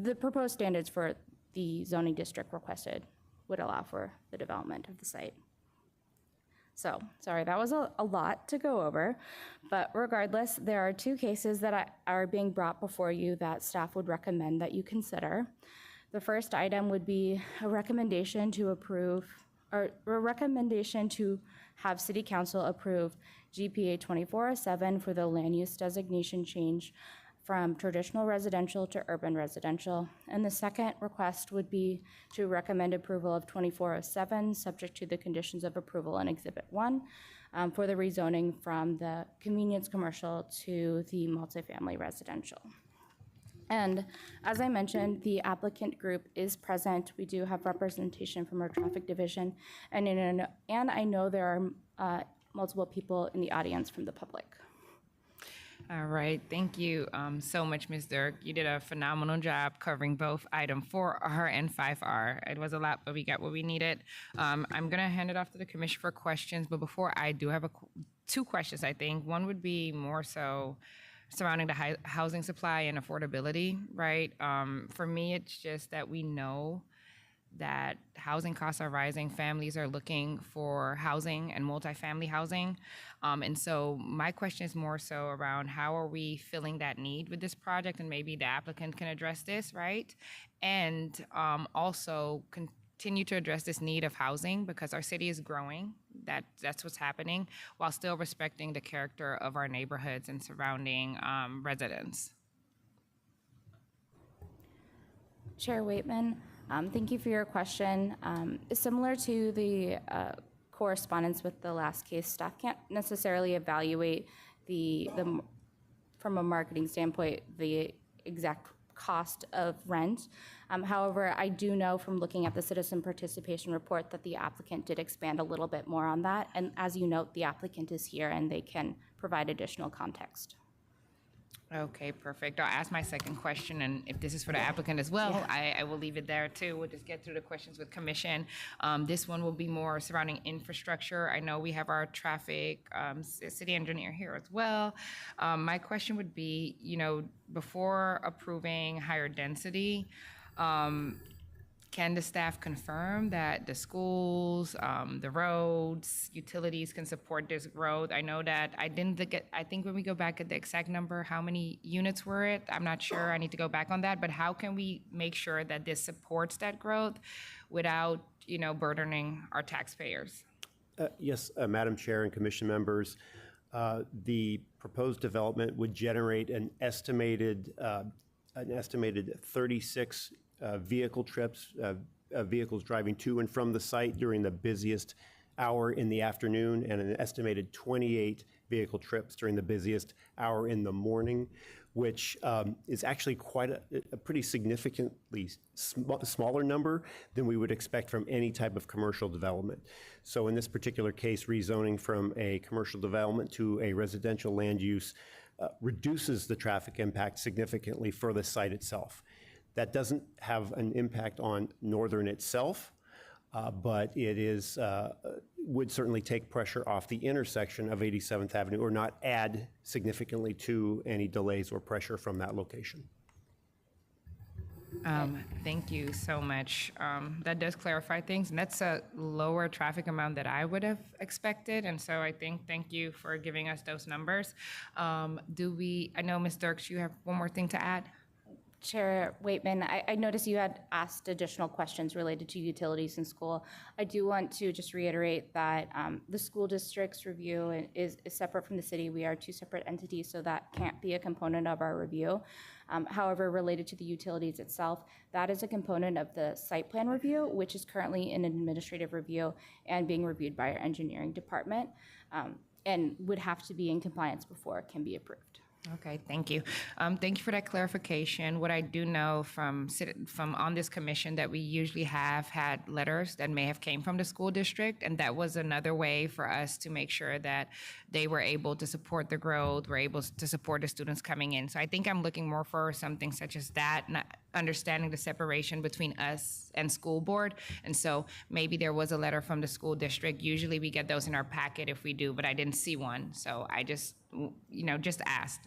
The proposed standards for the zoning district requested would allow for the development of the site. So, sorry, that was a lot to go over, but regardless, there are two cases that are being brought before you that staff would recommend that you consider. The first item would be a recommendation to approve, or a recommendation to have City Council approve GPA 2407 for the land use designation change from traditional residential to urban residential. And the second request would be to recommend approval of 2407, subject to the conditions of approval in Exhibit 1, for the rezoning from the convenience commercial to the multifamily residential. And as I mentioned, the applicant group is present. We do have representation from our traffic division, and I know there are multiple people in the audience from the public. All right, thank you so much, Ms. Dirk. You did a phenomenal job covering both item 4R and 5R. It was a lot, but we got what we needed. I'm gonna hand it off to the commission for questions, but before I do have two questions, I think. One would be more so surrounding the housing supply and affordability, right? For me, it's just that we know that housing costs are rising, families are looking for housing and multifamily housing. And so my question is more so around how are we filling that need with this project, and maybe the applicant can address this, right? And also continue to address this need of housing because our city is growing, that's what's happening, while still respecting the character of our neighborhoods and surrounding residents. Chair Waitman, thank you for your question. Similar to the correspondence with the last case, staff can't necessarily evaluate from a marketing standpoint, the exact cost of rent. However, I do know from looking at the citizen participation report that the applicant did expand a little bit more on that. And as you note, the applicant is here and they can provide additional context. Okay, perfect. I'll ask my second question, and if this is for the applicant as well, I will leave it there too. We'll just get through the questions with commission. This one will be more surrounding infrastructure. I know we have our traffic city engineer here as well. My question would be, before approving higher density, can the staff confirm that the schools, the roads, utilities can support this growth? I know that I think when we go back at the exact number, how many units were it? I'm not sure, I need to go back on that, but how can we make sure that this supports that growth without, burdening our taxpayers? Yes, Madam Chair and Commission members, the proposed development would generate an estimated 36 vehicle trips, vehicles driving to and from the site during the busiest hour in the afternoon, and an estimated 28 vehicle trips during the busiest hour in the morning, which is actually quite a pretty significantly smaller number than we would expect from any type of commercial development. So in this particular case, rezoning from a commercial development to a residential land use reduces the traffic impact significantly for the site itself. That doesn't have an impact on Northern itself, but it would certainly take pressure off the intersection of 87th Avenue or not add significantly to any delays or pressure from that location. Thank you so much. That does clarify things, and that's a lower traffic amount that I would have expected, and so I think thank you for giving us those numbers. I know Ms. Dirks, you have one more thing to add? Chair Waitman, I noticed you had asked additional questions related to utilities in school. I do want to just reiterate that the school district's review is separate from the city. We are two separate entities, so that can't be a component of our review. However, related to the utilities itself, that is a component of the site plan review, which is currently in administrative review and being reviewed by our engineering department, and would have to be in compliance before it can be approved. Okay, thank you. Thank you for that clarification. What I do know from on this commission that we usually have had letters that may have came from the school district, and that was another way for us to make sure that they were able to support the growth, were able to support the students coming in. So I think I'm looking more for something such as that, not understanding the separation between us and school board. And so maybe there was a letter from the school district. Usually we get those in our packet if we do, but I didn't see one. So I just, just asked.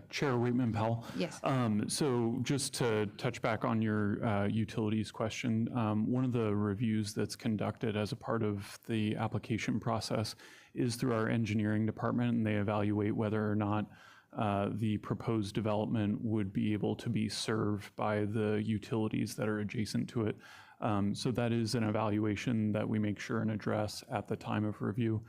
Chair Waitman-Powell. Yes. So just to touch back on your utilities question, one of the reviews that's conducted as a part of the application process is through our engineering department, and they evaluate whether or not the proposed development would be able to be served by the utilities that are adjacent to it. So that is an evaluation that we make sure and address at the time of review.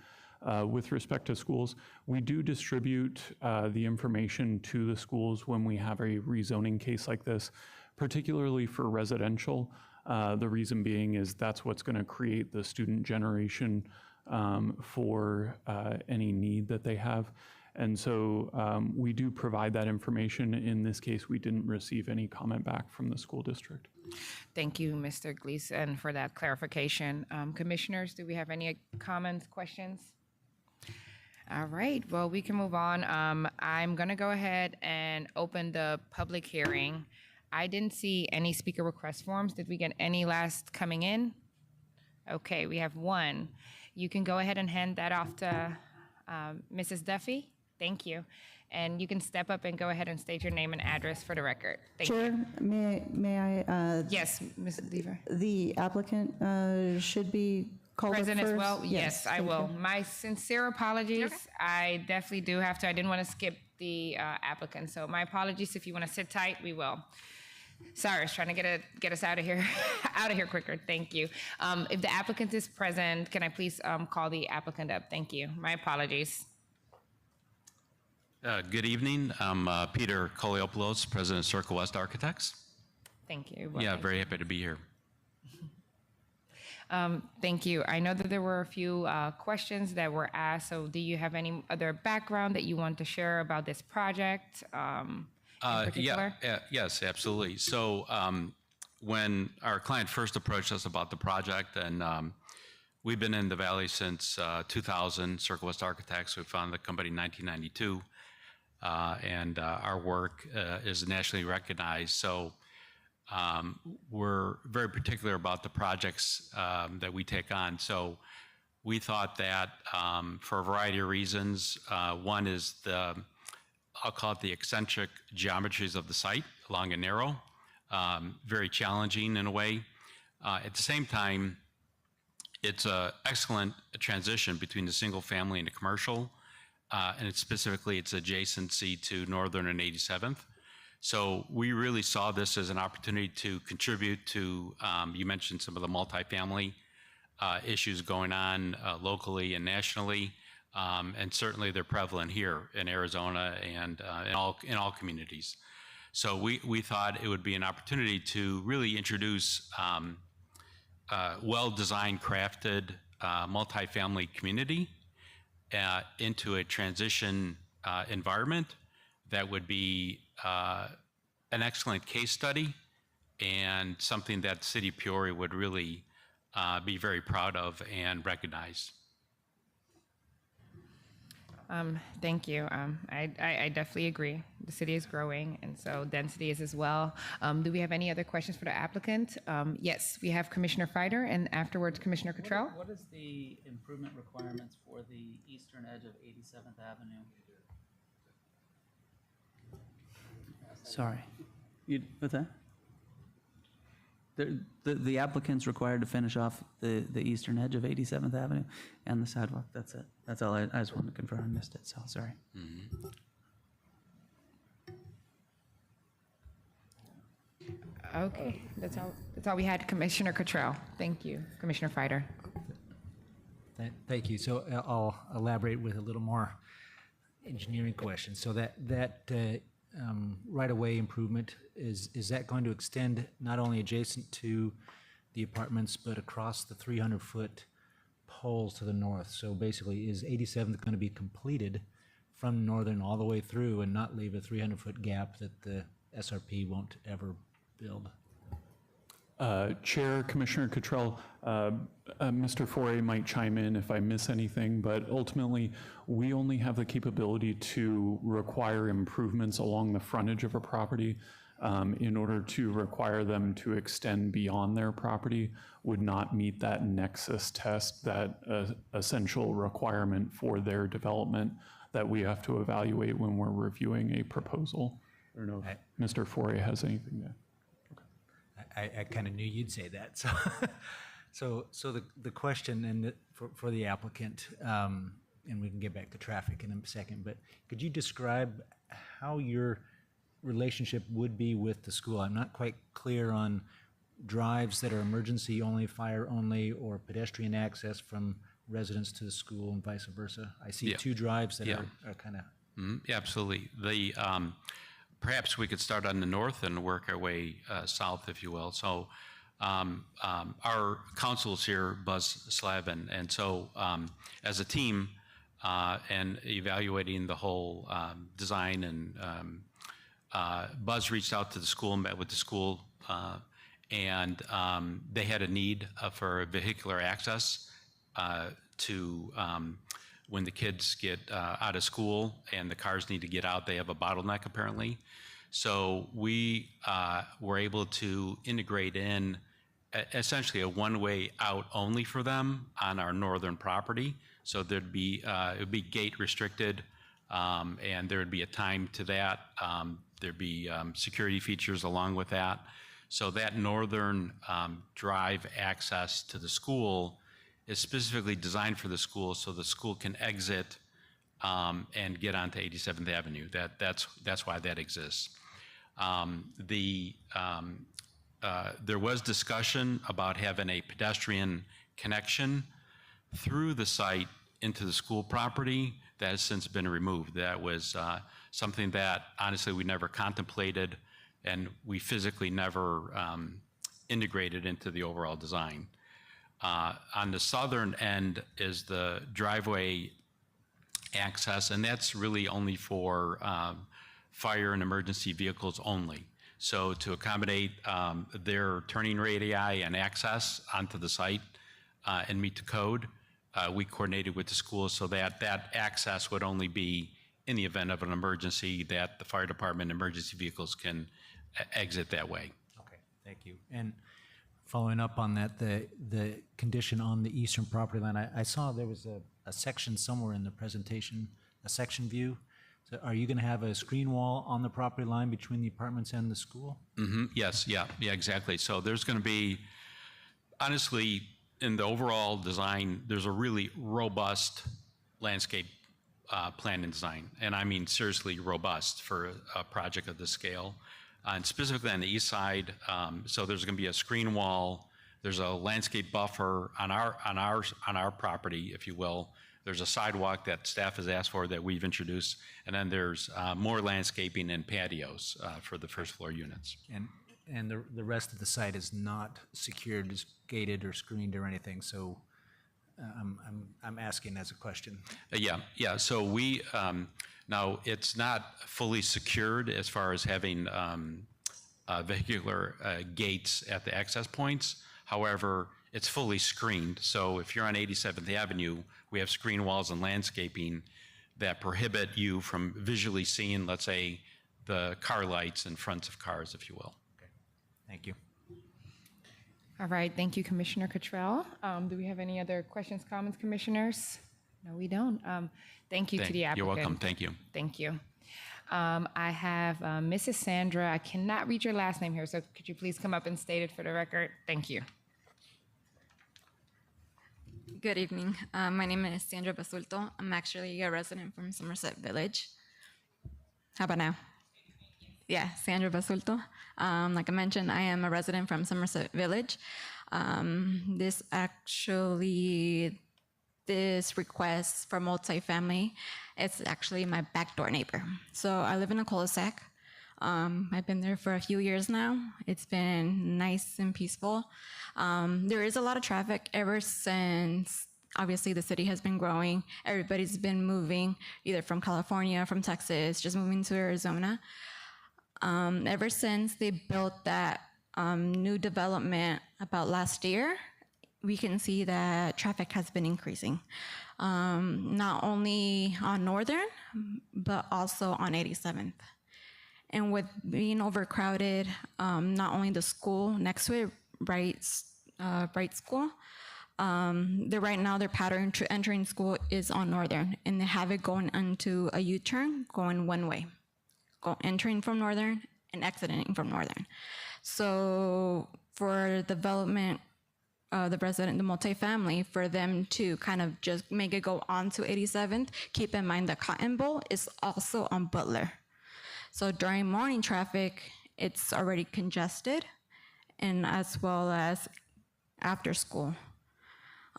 With respect to schools, we do distribute the information to the schools when we have a rezoning case like this, particularly for residential. The reason being is that's what's going to create the student generation for any need that they have. And so we do provide that information. In this case, we didn't receive any comment back from the school district. Thank you, Mr. Gleason, for that clarification. Commissioners, do we have any comments, questions? All right, well, we can move on. I'm going to go ahead and open the public hearing. I didn't see any speaker request forms. Did we get any last coming in? Okay, we have one. You can go ahead and hand that off to Mrs. Duffy. Thank you. And you can step up and go ahead and state your name and address for the record. Thank you. Chair, may I? Yes, Mrs. Lever. The applicant should be called up Present as first? well? Yes, I thank will. you. My sincere apologies. I definitely do have to. I didn't want to skip the applicant, so my apologies. If you want to sit tight, we will. Sorry, I was trying to get us out of here quicker. Thank you. If the applicant is present, can I please call the applicant up? Thank you. My apologies. Good evening. I'm Peter Koliopoulos, President of Circle West Architects. Thank you. Yeah, very happy to be here. Thank you. I know that there were a few questions that were asked. So do you have any other background that you want to share about this project in particular? Yes, absolutely. So when our client first approached us about the project, and we've been in the Valley since 2000, Circle West Architects. We founded the company in 1992. And our work is nationally recognized. So we're very particular about the projects that we take on. So we thought that for a variety of reasons, one is I'll call it the eccentric geometries of the site, long and narrow, very challenging in a way. At the same time, it's an excellent transition between the single family and the commercial. And it's adjacency to Northern and 87th. So we really saw this as an opportunity to contribute to, you mentioned some of the multifamily issues going on locally and nationally. And certainly they're prevalent here in Arizona and in all communities. So we thought it would be an opportunity to really introduce well-designed, crafted multifamily community into a transition environment that would be an excellent case study and something that the city of Peoria would really be very proud of and recognize. Thank you. I definitely agree. The city is growing, and so density is as well. Do we have any other questions for the applicant? Yes, we have Commissioner Feider, and afterwards Commissioner Cottrell. What is the improvement requirements for the eastern edge of 87th Avenue? Sorry. What's that? The applicant's required to finish off the eastern edge of 87th Avenue and the sidewalk. That's it. That's all. I just wanted to confirm. I missed it, so sorry. Mm-hmm. Okay, that's all we had. Commissioner Cottrell. Thank you, Commissioner Feider. Thank you. So I'll elaborate with a little more engineering questions. So that right-of-way improvement, is that going to extend not only adjacent to the apartments, but across the 300-foot poles to the north? So basically, is 87th going to be completed from Northern all the way through and not leave a 300-foot gap that the SRP won't ever build? Chair, Commissioner Cottrell, Mr. Foray might chime in if I miss anything, but ultimately, we only have the capability to require improvements along the frontage of a property. In order to require them to extend beyond their property would not meet that nexus test, that essential requirement for their development that we have to evaluate when we're reviewing a proposal. I don't know if Mr. Foray has anything to. I kind of knew you'd say that. So the question and for the applicant, and we can get back to traffic in a second, but could you describe how your relationship would be with the school? I'm not quite clear on drives that are emergency only, fire only, or pedestrian access from residents to the school and vice versa. I see two drives that are kind of. Yeah, absolutely. Perhaps we could start on the north and work our way south, if you will. So our council is here, Buzz Slavin, and so as a team and evaluating the whole design, and Buzz reached out to the school and met with the school, and they had a need for vehicular access to when the kids get out of school and the cars need to get out, they have a bottleneck apparently. So we were able to integrate in essentially a one-way out only for them on our northern property. So there'd be, it would be gate restricted, and there would be a time to that. There'd be security features along with that. So that northern drive access to the school is specifically designed for the school, so the school can exit and get onto 87th Avenue. That's why that exists. There was discussion about having a pedestrian connection through the site into the school property. That has since been removed. That was something that honestly we never contemplated, and we physically never integrated into the overall design. On the southern end is the driveway access, and that's really only for fire and emergency vehicles only. So to accommodate their turning radii and access onto the site and meet the code, we coordinated with the school so that that access would only be in the event of an emergency, that the fire department emergency vehicles can exit that way. Okay, thank you. And following up on that, the condition on the eastern property line, I saw there was a section somewhere in the presentation, a section view. So are you going to have a screen wall on the property line between the apartments and the school? Mm-hmm. Yes, yeah, exactly. So there's going to be, honestly, in the overall design, there's a really robust landscape plan and design. And I mean seriously robust for a project of this scale. And specifically on the east side, so there's going to be a screen wall. There's a landscape buffer on our property, if you will. There's a sidewalk that staff has asked for that we've introduced, and then there's more landscaping and patios for the first floor units. And the rest of the site is not secured, is gated or screened or anything. So I'm asking as a question. Yeah. So we now it's not fully secured as far as having vehicular gates at the access points. However, it's fully screened. So if you're on 87th Avenue, we have screen walls and landscaping that prohibit you from visually seeing, let's say, the car lights in front of cars, if you will. Okay, thank you. All right, thank you, Commissioner Cottrell. Do we have any other questions, comments, commissioners? No, we don't. Thank you to the applicant. You're welcome, thank you. Thank you. I have Mrs. Sandra, I cannot read your last name here, so could you please come up and state it for the record? Thank you. Good evening. My name is Sandra Basulto. I'm actually a resident from Somerset Village. How about now? Yeah, Sandra Basulto. Like I mentioned, I am a resident from Somerset Village. This request for multifamily, it's actually my backdoor neighbor. So I live in a cul-de-sac. I've been there for a few years now. It's been nice and peaceful. There is a lot of traffic ever since, obviously, the city has been growing. Everybody's been moving, either from California, from Texas, just moving to Arizona. Ever since they built that new development about last year, we can see that traffic has been increasing, not only on Northern, but also on 87th. And with being overcrowded, not only the school next to it, Bright School, right now their pattern to entering school is on Northern, and they have it going into a U-turn, going one way, entering from Northern and exiting from Northern. So for development, the multifamily, for them to kind of just make it go on to 87th, keep in mind that Cotton Bowl is also on Butler. So during morning traffic, it's already congested, and as well as after school.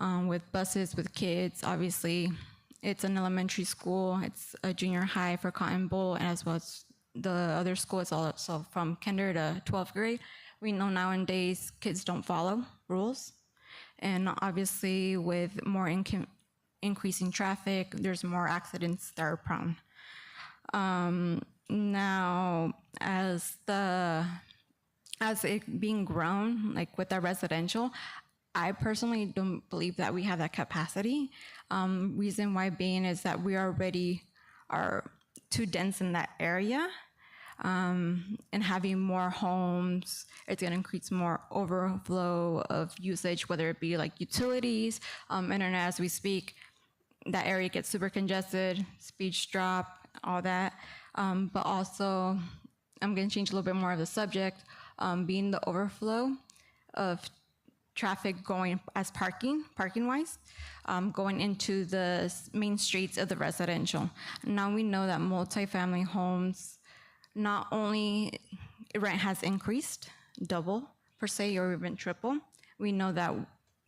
With buses, with kids, obviously, it's an elementary school, it's a junior high for Cotton Bowl, and as well as the other school is also from kinder to 12th grade. We know nowadays kids don't follow rules. And obviously with more increasing traffic, there's more accidents that are prone. Now, as it being grown, like with the residential, I personally don't believe that we have that capacity. Reason why being is that we already are too dense in that area. And having more homes, it's going to increase more overflow of usage, whether it be like utilities, internet as we speak. That area gets super congested, speeds drop, all that. But also, I'm going to change a little bit more of the subject, being the overflow of traffic going as parking-wise, going into the main streets of the residential. Now we know that multifamily homes, not only rent has increased, double per se, or even triple. We know that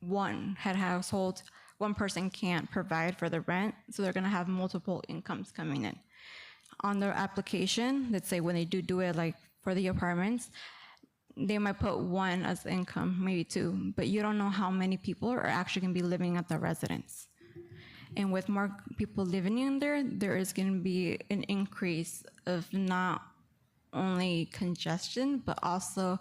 one head household, one person can't provide for the rent, so they're gonna have multiple incomes coming in. On their application, let's say when they do it like for the apartments, they might put one as income, maybe two, but you don't know how many people are actually gonna be living at the residence. And with more people living in there, there is gonna be an increase of not only congestion, but also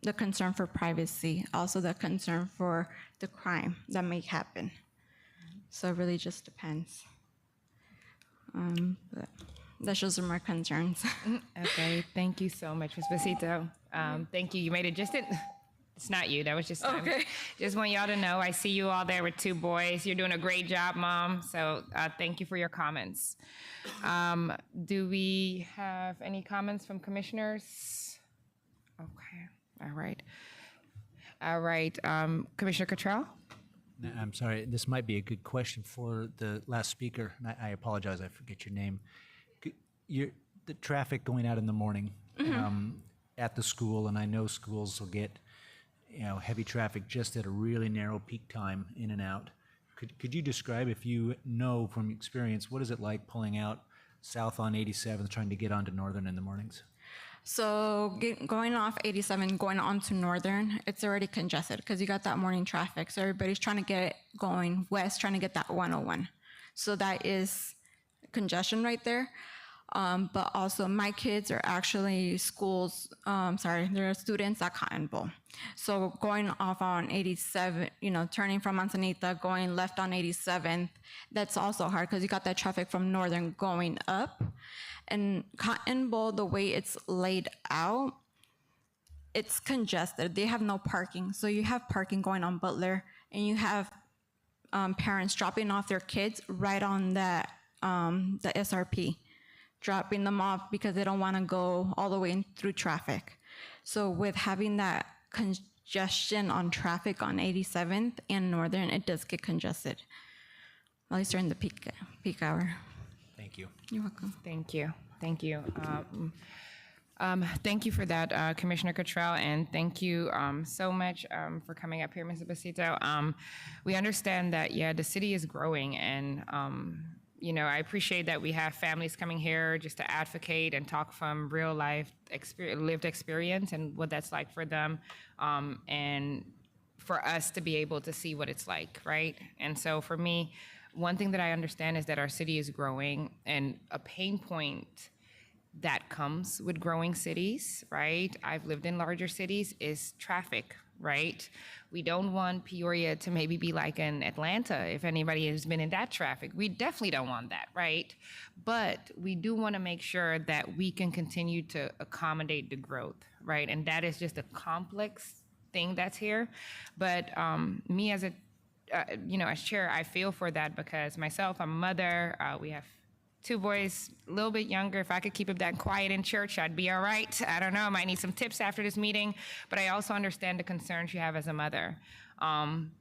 the concern for privacy, also the concern for the crime that may happen. So it really just depends. But that's just my concerns. Okay, thank you so much, Ms. Besito. Thank you. You made it it's not you, that was just Okay. Just want y'all to know, I see you all there with two boys. You're doing a great job, Mom. So thank you for your comments. Do we have any comments from commissioners? Okay, all right. Commissioner Cottrell? I'm sorry, this might be a good question for the last speaker, and I apologize, I forget your name. The traffic going out in the morning at the school, and I know schools will get heavy traffic just at a really narrow peak time in and out. Could you describe, if you know from experience, what is it like pulling out south on 87th, trying to get onto Northern in the mornings? So going off 87, going on to Northern, it's already congested because you got that morning traffic. So everybody's trying to get going west, trying to get that 101. So that is congestion right there. But also my kids are actually they're students at Cotton Bowl. So going off on 87, turning from Manzanita, going left on 87th, that's also hard because you got that traffic from Northern going up. And Cotton Bowl, the way it's laid out, it's congested. They have no parking. So you have parking going on Butler, and you have parents dropping off their kids right on that the SRP, dropping them off because they don't want to go all the way in through traffic. So with having that congestion on traffic on 87th and Northern, it does get congested, at least during the peak hour. Thank you. You're welcome. Thank you. Thank you for that, Commissioner Cottrell, and thank you so much for coming up here, Mr. Besito. We understand that, the city is growing, and I appreciate that we have families coming here just to advocate and talk from real life lived experience and what that's like for them, and for us to be able to see what it's like, right? And so for me, one thing that I understand is that our city is growing, and a pain point that comes with growing cities, right? I've lived in larger cities, is traffic, right? We don't want Peoria to maybe be like in Atlanta, if anybody has been in that traffic. We definitely don't want that, right? But we do want to make sure that we can continue to accommodate the growth, right? And that is just a complex thing that's here. But me as as chair, I feel for that because myself, I'm a mother. We have 2 boys, a little bit younger. If I could keep that quiet in church, I'd be all right. I don't know, I might need some tips after this meeting, but I also understand the concerns you have as a mother.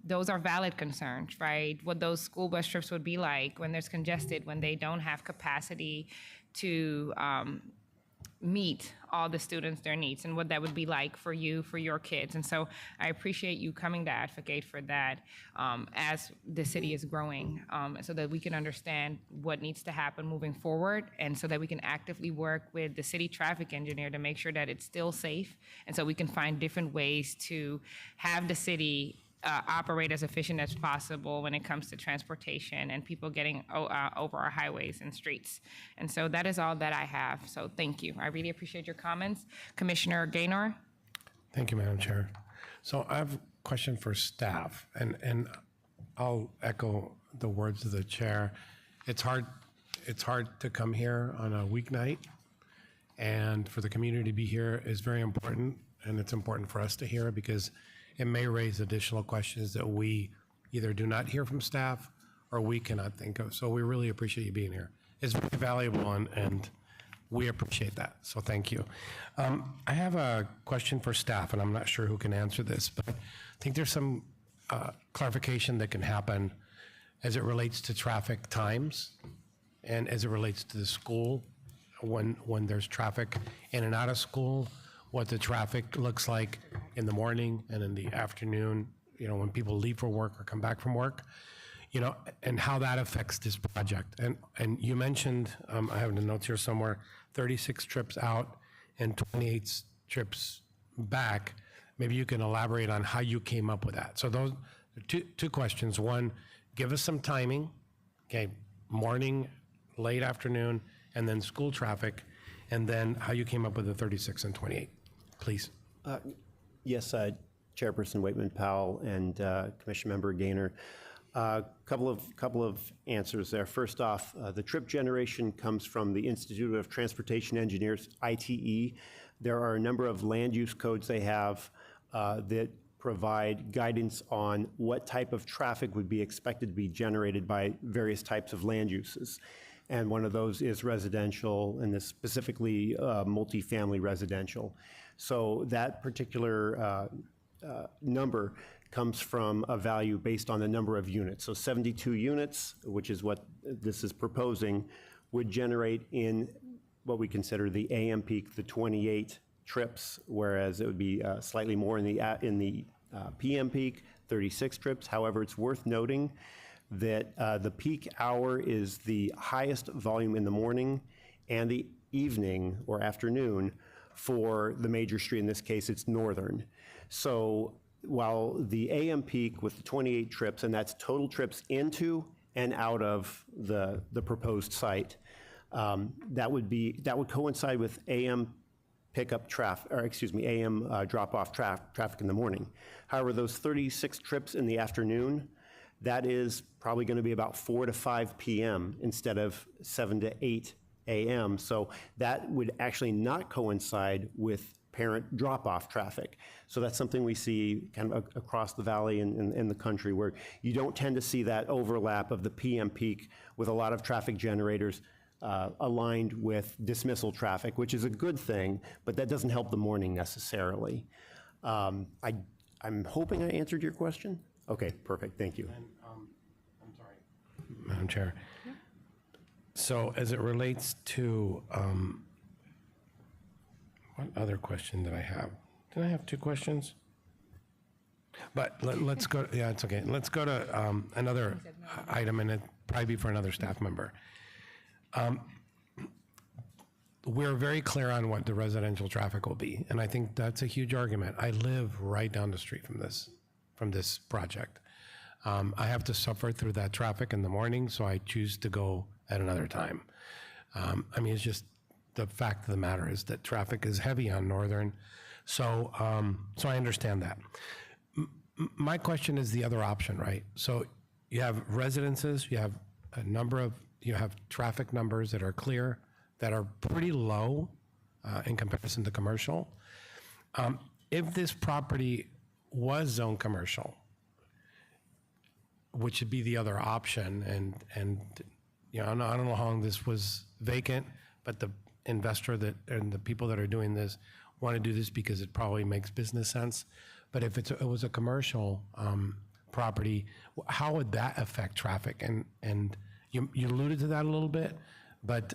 Those are valid concerns, right? What those school bus trips would be like when there's congested, when they don't have capacity to meet all the students, their needs, and what that would be like for you, for your kids. And so I appreciate you coming to advocate for that as the city is growing, so that we can understand what needs to happen moving forward, and so that we can actively work with the city traffic engineer to make sure that it's still safe, and so we can find different ways to have the city operate as efficient as possible when it comes to transportation and people getting over our highways and streets. And so that is all that I have. So thank you. I really appreciate your comments. Commissioner Gaynor? Thank you, Madam Chair. So I have a question for staff, and I'll echo the words of the chair. It's hard to come here on a weeknight, and for the community to be here is very important, and it's important for us to hear because it may raise additional questions that we either do not hear from staff or we cannot think of. So we really appreciate you being here. It's very valuable, and we appreciate that. So thank you. I have a question for staff, and I'm not sure who can answer this, but I think there's some clarification that can happen as it relates to traffic times and as it relates to the school when there's traffic in and out of school, what the traffic looks like in the morning and in the afternoon, when people leave for work or come back from work, and how that affects this project. And you mentioned, I have the notes here somewhere, 36 trips out and 28 trips back. Maybe you can elaborate on how you came up with that. So those are two questions. One, give us some timing, okay, morning, late afternoon, and then school traffic, and then how you came up with the 36 and 28. Please. Yes, Chairperson Waitman-Powell and Commission Member Gaynor. Couple of answers there. First off, the trip generation comes from the Institute of Transportation Engineers, ITE. There are a number of land use codes they have that provide guidance on what type of traffic would be expected to be generated by various types of land uses. And one of those is residential, and this specifically multifamily residential. So that particular number comes from a value based on the number of units. So 72 units, which is what this is proposing, would generate in what we consider the AM peak, the 28 trips, whereas it would be slightly more in the PM peak, 36 trips. However, it's worth noting that the peak hour is the highest volume in the morning and the evening or afternoon for the major street. In this case, it's Northern. So while the AM peak with the 28 trips, and that's total trips into and out of the proposed site, that would coincide with AM pickup traffic, or excuse me, AM drop-off traffic in the morning. However, those 36 trips in the afternoon, that is probably going to be about 4 to 5 p.m. instead of 7 to 8 a.m. So that would actually not coincide with parent drop-off traffic. So that's something we see kind of across the valley and in the country, where you don't tend to see that overlap of the PM peak with a lot of traffic generators aligned with dismissal traffic, which is a good thing, but that doesn't help the morning necessarily. I'm hoping I answered your question. Okay, perfect, thank you. And, I'm sorry, Madam Chair. Yeah. So as it relates to, what other question did I have? Did I have two questions? But let's go, yeah, it's okay. Let's go to another item, and probably be for another staff member. We're very clear on what the residential traffic will be, and I think that's a huge argument. I live right down the street from this project. I have to suffer through that traffic in the morning, so I choose to go at another time. I mean, it's just the fact of the matter is that traffic is heavy on Northern, so I understand that. My question is the other option, right? So you have residences, you have you have traffic numbers that are clear, that are pretty low in comparison to commercial. If this property was zone commercial, which would be the other option, and you know, I don't know how long this was vacant, but the investor and the people that are doing this want to do this because it probably makes business sense. But if it was a commercial property, how would that affect traffic? And you alluded to that a little bit, but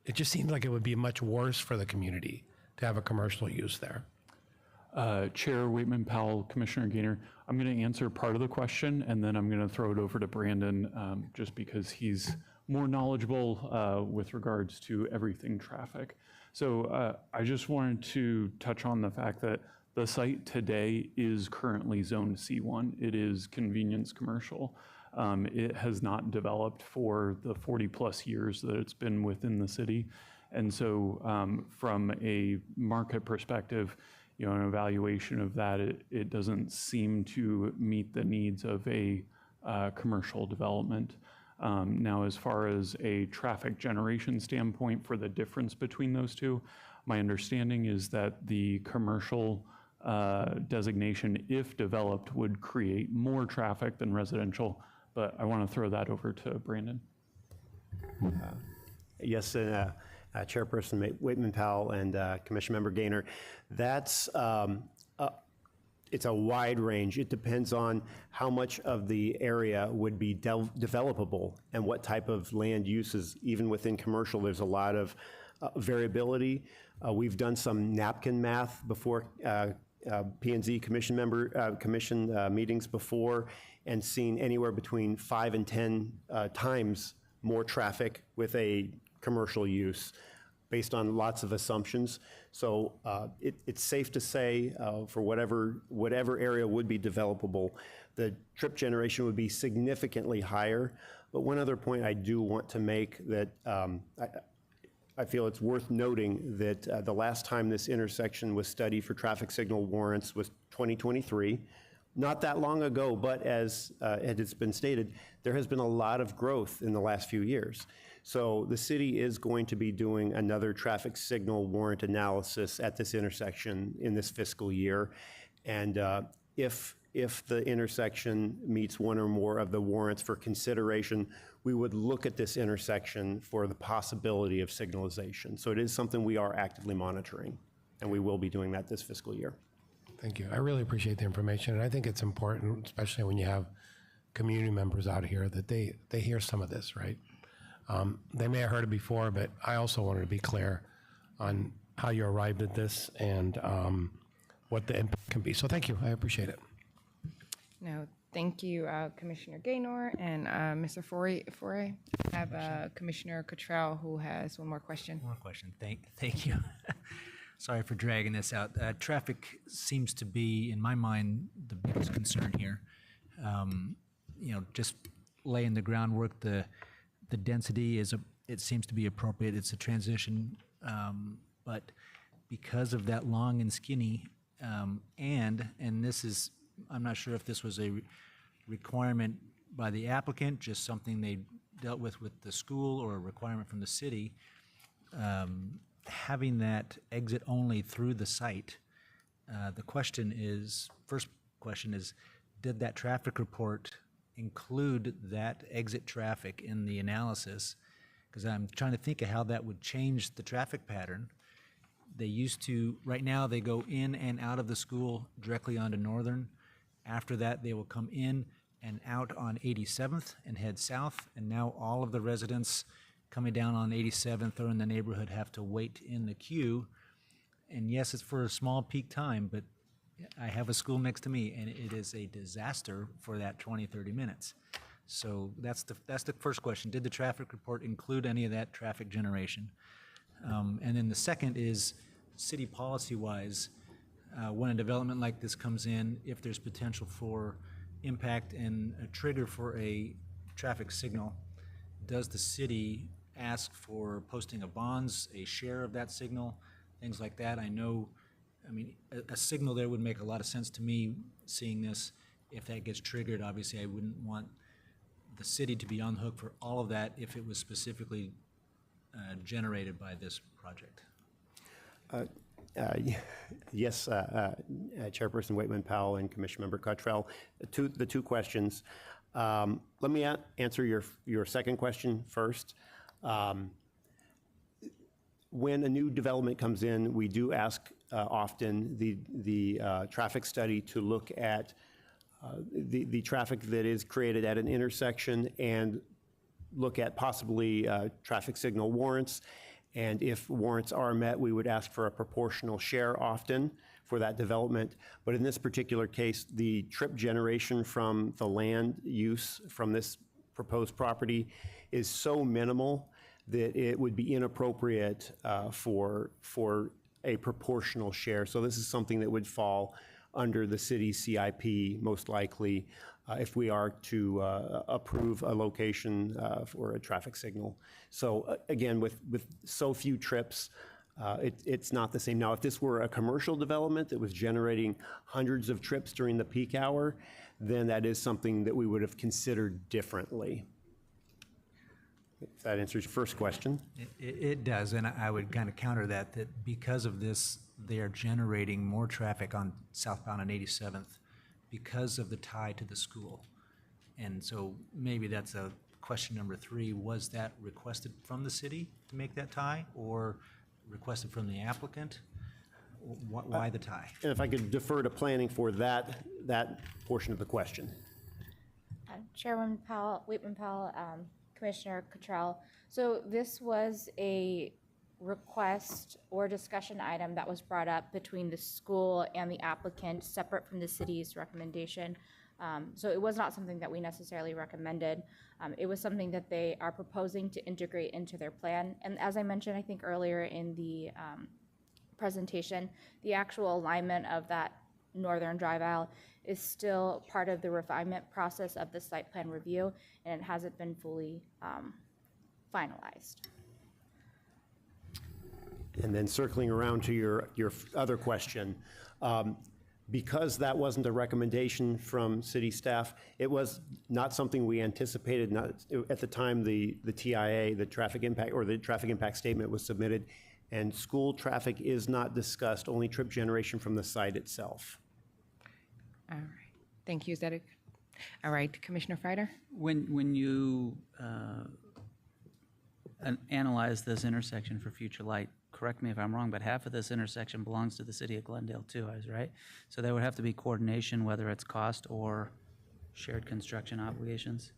it just seems like it would be much worse for the community to have a commercial use there. Chair Waitman Powell, Commissioner Gaynor, I'm going to answer part of the question, and then I'm going to throw it over to Brandon, just because he's more knowledgeable with regards to everything traffic. So I just wanted to touch on the fact that the site today is currently zoned C1. It is convenience commercial. It has not developed for the 40+ years that it's been within the city. And so from a market perspective, you know, an evaluation of that, it doesn't seem to meet the needs of a commercial development. Now, as far as a traffic generation standpoint for the difference between those two, my understanding is that the commercial designation, if developed, would create more traffic than residential, but I want to throw that over to Brandon. Yes, Chairperson Waitman Powell and Commission Member Gaynor, that's it's a wide range. It depends on how much of the area would be developable and what type of land uses. Even within commercial, there's a lot of variability. We've done some napkin math before P&Z commission meetings before, and seen anywhere between 5 and 10 times more traffic with a commercial use, based on lots of assumptions. So it's safe to say for whatever area would be developable, the trip generation would be significantly higher. But one other point I do want to make, that I feel it's worth noting that the last time this intersection was studied for traffic signal warrants was 2023. Not that long ago, but as it has been stated, there has been a lot of growth in the last few years. So the city is going to be doing another traffic signal warrant analysis at this intersection in this fiscal year. And if the intersection meets one or more of the warrants for consideration, we would look at this intersection for the possibility of signalization. So it is something we are actively monitoring, and we will be doing that this fiscal year. Thank you. I really appreciate the information, and I think it's important, especially when you have community members out here, that they hear some of this, right? They may have heard it before, but I also wanted to be clear on how you arrived at this and what the impact can be. So thank you. I appreciate it. No, thank you, Commissioner Gaynor and Mr. Foray. I have Commissioner Cottrell, who has one more question. One more question. Thank you. Sorry for dragging this out. Traffic seems to be, in my mind, the biggest concern here. You know, just laying the groundwork, the density it seems to be appropriate. It's a transition, but because of that long and skinny, and this is, I'm not sure if this was a requirement by the applicant, just something they dealt with the school, or a requirement from the city. Having that exit only through the site, the first question is, did that traffic report include that exit traffic in the analysis? Because I'm trying to think of how that would change the traffic pattern. They used to, right now they go in and out of the school directly onto Northern. After that, they will come in and out on 87th and head south, and now all of the residents coming down on 87th or in the neighborhood have to wait in the queue. And yes, it's for a small peak time, but I have a school next to me, and it is a disaster for that 20, 30 minutes. So that's the first question. Did the traffic report include any of that traffic generation? And then the second is, city policy-wise, when a development like this comes in, if there's potential for impact and a trigger for a traffic signal, does the city ask for posting of bonds, a share of that signal, things like that? I mean, a signal there would make a lot of sense to me, seeing this. If that gets triggered, obviously I wouldn't want the city to be on the hook for all of that if it was specifically generated by this project. Yes, Chairperson Waitman-Powell and Commission Member Cottrell. The two questions. Let me answer your second question first. When a new development comes in, we do ask often the traffic study to look at the traffic that is created at an intersection and look at possibly traffic signal warrants. And if warrants are met, we would ask for a proportional share often for that development. But in this particular case, the trip generation from the land use from this proposed property is so minimal that it would be inappropriate for a proportional share. So this is something that would fall under the city's CIP, most likely, if we are to approve a location for a traffic signal. So again, with so few trips, it's not the same. Now, if this were a commercial development that was generating hundreds of trips during the peak hour, then that is something that we would have considered differently. If that answers your first question. It does, and I would kind of counter that because of this, they are generating more traffic on southbound and 87th because of the tie to the school. And so maybe that's a question number 3. Was that requested from the city to make that tie, or requested from the applicant? Why the tie? And if I could defer to planning for that portion of the question. Chairman Powell, Waitman-Powell, Commissioner Cottrell. So this was a request or discussion item that was brought up between the school and the applicant, separate from the city's recommendation. So it was not something that we necessarily recommended. It was something that they are proposing to integrate into their plan. And as I mentioned, I think earlier in the presentation, the actual alignment of that northern drive aisle is still part of the refinement process of the site plan review, and it hasn't been fully finalized. And then circling around to your other question, because that wasn't a recommendation from city staff, it was not something we anticipated. Not at the time the TIA, the traffic impact statement was submitted, and school traffic is not discussed, only trip generation from the site itself. All right. Thank you. Is that it? All right, Commissioner Freider? When you analyze this intersection for future light, correct me if I'm wrong, but half of this intersection belongs to the city of Glendale too, right? So there would have to be coordination, whether it's cost or shared construction obligations?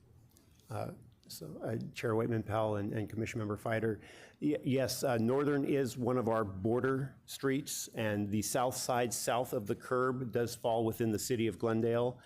Chair Waitman-Powell and Commission Member Feider, yes, Northern is one of our border streets, and the south side south of the curb does fall within the city of Glendale.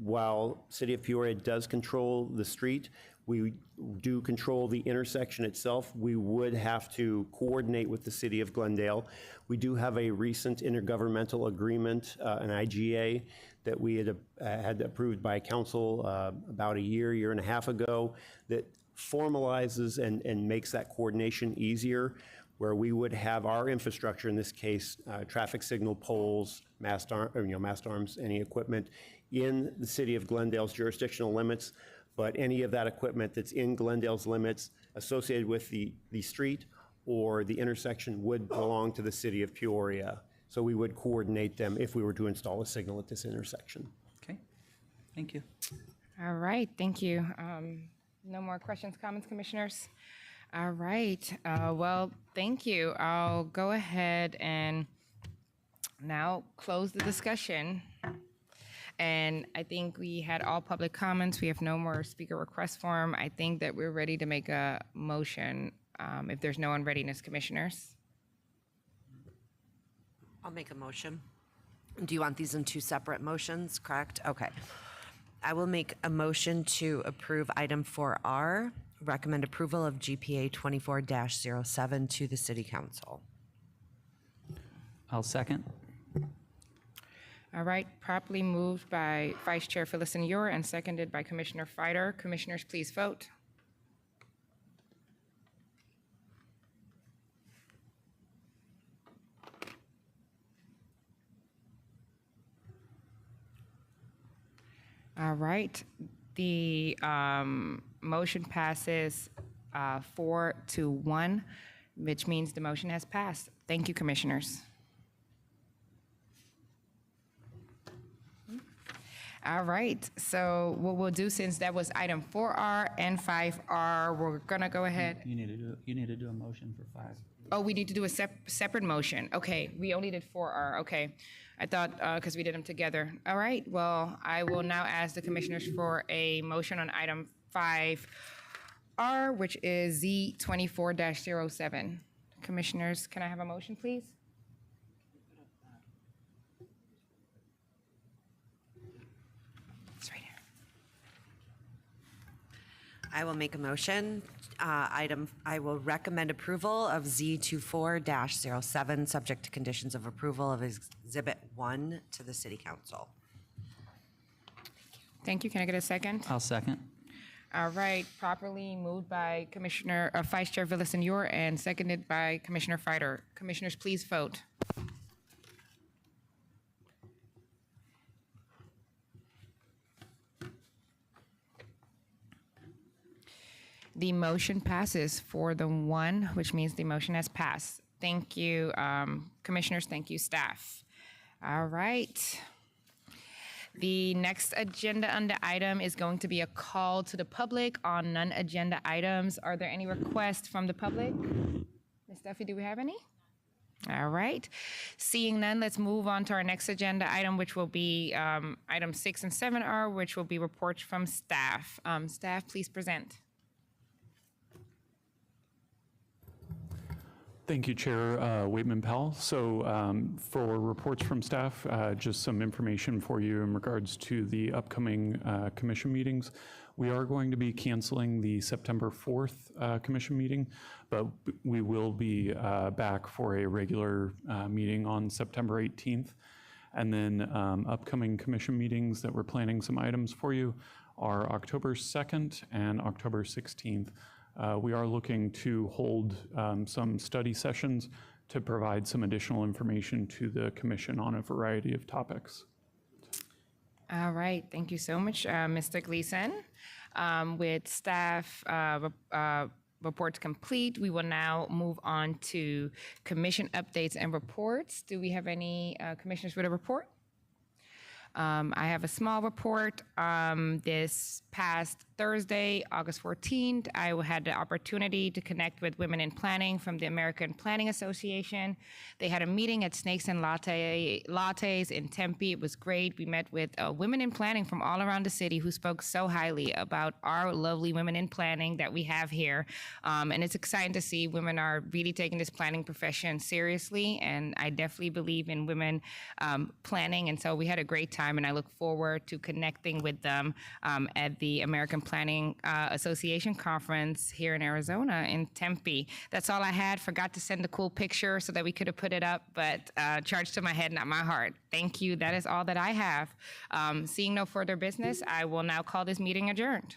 While City of Peoria does control the street, we do control the intersection itself. We would have to coordinate with the City of Glendale. We do have a recent intergovernmental agreement, an IGA, that we had approved by council about a year and a half ago, that formalizes and makes that coordination easier, where we would have our infrastructure, in this case, traffic signal poles, mast arms, any equipment in the City of Glendale's jurisdictional limits, but any of that equipment that's in Glendale's limits associated with the street or the intersection would belong to the City of Peoria. So we would coordinate them if we were to install a signal at this intersection. Okay, thank you. All right, thank you. No more questions, comments, commissioners? All right, well, thank you. I'll go ahead and now close the discussion. And I think we had all public comments. We have no more speaker request form. I think that we're ready to make a motion if there's no unreadiness, commissioners. I'll make a motion. Do you want these in 2 separate motions, correct? Okay. I will make a motion to approve item 4R, recommend approval of GPA 24-07 to the City Council. I'll second. All right, properly moved by Vice Chair Phyllis Senor and seconded by Commissioner Feider. Commissioners, please vote. All right, the motion passes 4-1, which means the motion has passed. Thank you, Commissioners. All right, so what we'll do, since that was item 4R and 5R, we're gonna go ahead. You need to do a motion for 5. Oh, we need to do a separate motion. Okay, we only did 4R, okay. I thought, because we did them together. All right, well, I will now ask the commissioners for a motion on item 5R, which is Z24-07. Commissioners, can I have a motion, please? It's right here. I will make a motion. I will recommend approval of Z24-07, subject to conditions of approval of Exhibit 1 to the City Council. Thank you. Can I get a second? I'll second. All right, properly moved by Vice Chair Villasenor and seconded by Commissioner Feider. Commissioners, please vote. The motion passes 4-1, which means the motion has passed. Thank you, commissioners. Thank you, staff. All right. The next agenda under item is going to be a call to the public on non-agenda items. Are there any requests from the public? Ms. Duffy, do we have any? All right. Seeing none, let's move on to our next agenda item, which will be item 6 and 7R, which will be reports from staff. Staff, please present. Thank you, Chair Waitman Powell. So for reports from staff, just some information for you in regards to the upcoming commission meetings. We are going to be canceling the September 4th commission meeting, but we will be back for a regular meeting on September 18th. And then upcoming commission meetings that we're planning some items for you are October 2nd and October 16th. We are looking to hold some study sessions to provide some additional information to the commission on a variety of topics. All right, thank you so much, Mr. Gleason. With staff reports complete, we will now move on to commission updates and reports. Do we have any commissioners with a report? I have a small report. This past Thursday, August 14th, I had the opportunity to connect with women in planning from the American Planning Association. They had a meeting at Snakes and Lattes in Tempe. It was great. We met with women in planning from all around the city who spoke so highly about our lovely women in planning that we have here. And it's exciting to see women are really taking this planning profession seriously. And I definitely believe in women planning. And so we had a great time, and I look forward to connecting with them at the American Planning Association conference here in Arizona in Tempe. That's all I had. Forgot to send a cool picture so that we could have put it up, but charge to my head, not my heart. Thank you. That is all that I have. Seeing no further business, I will now call this meeting adjourned.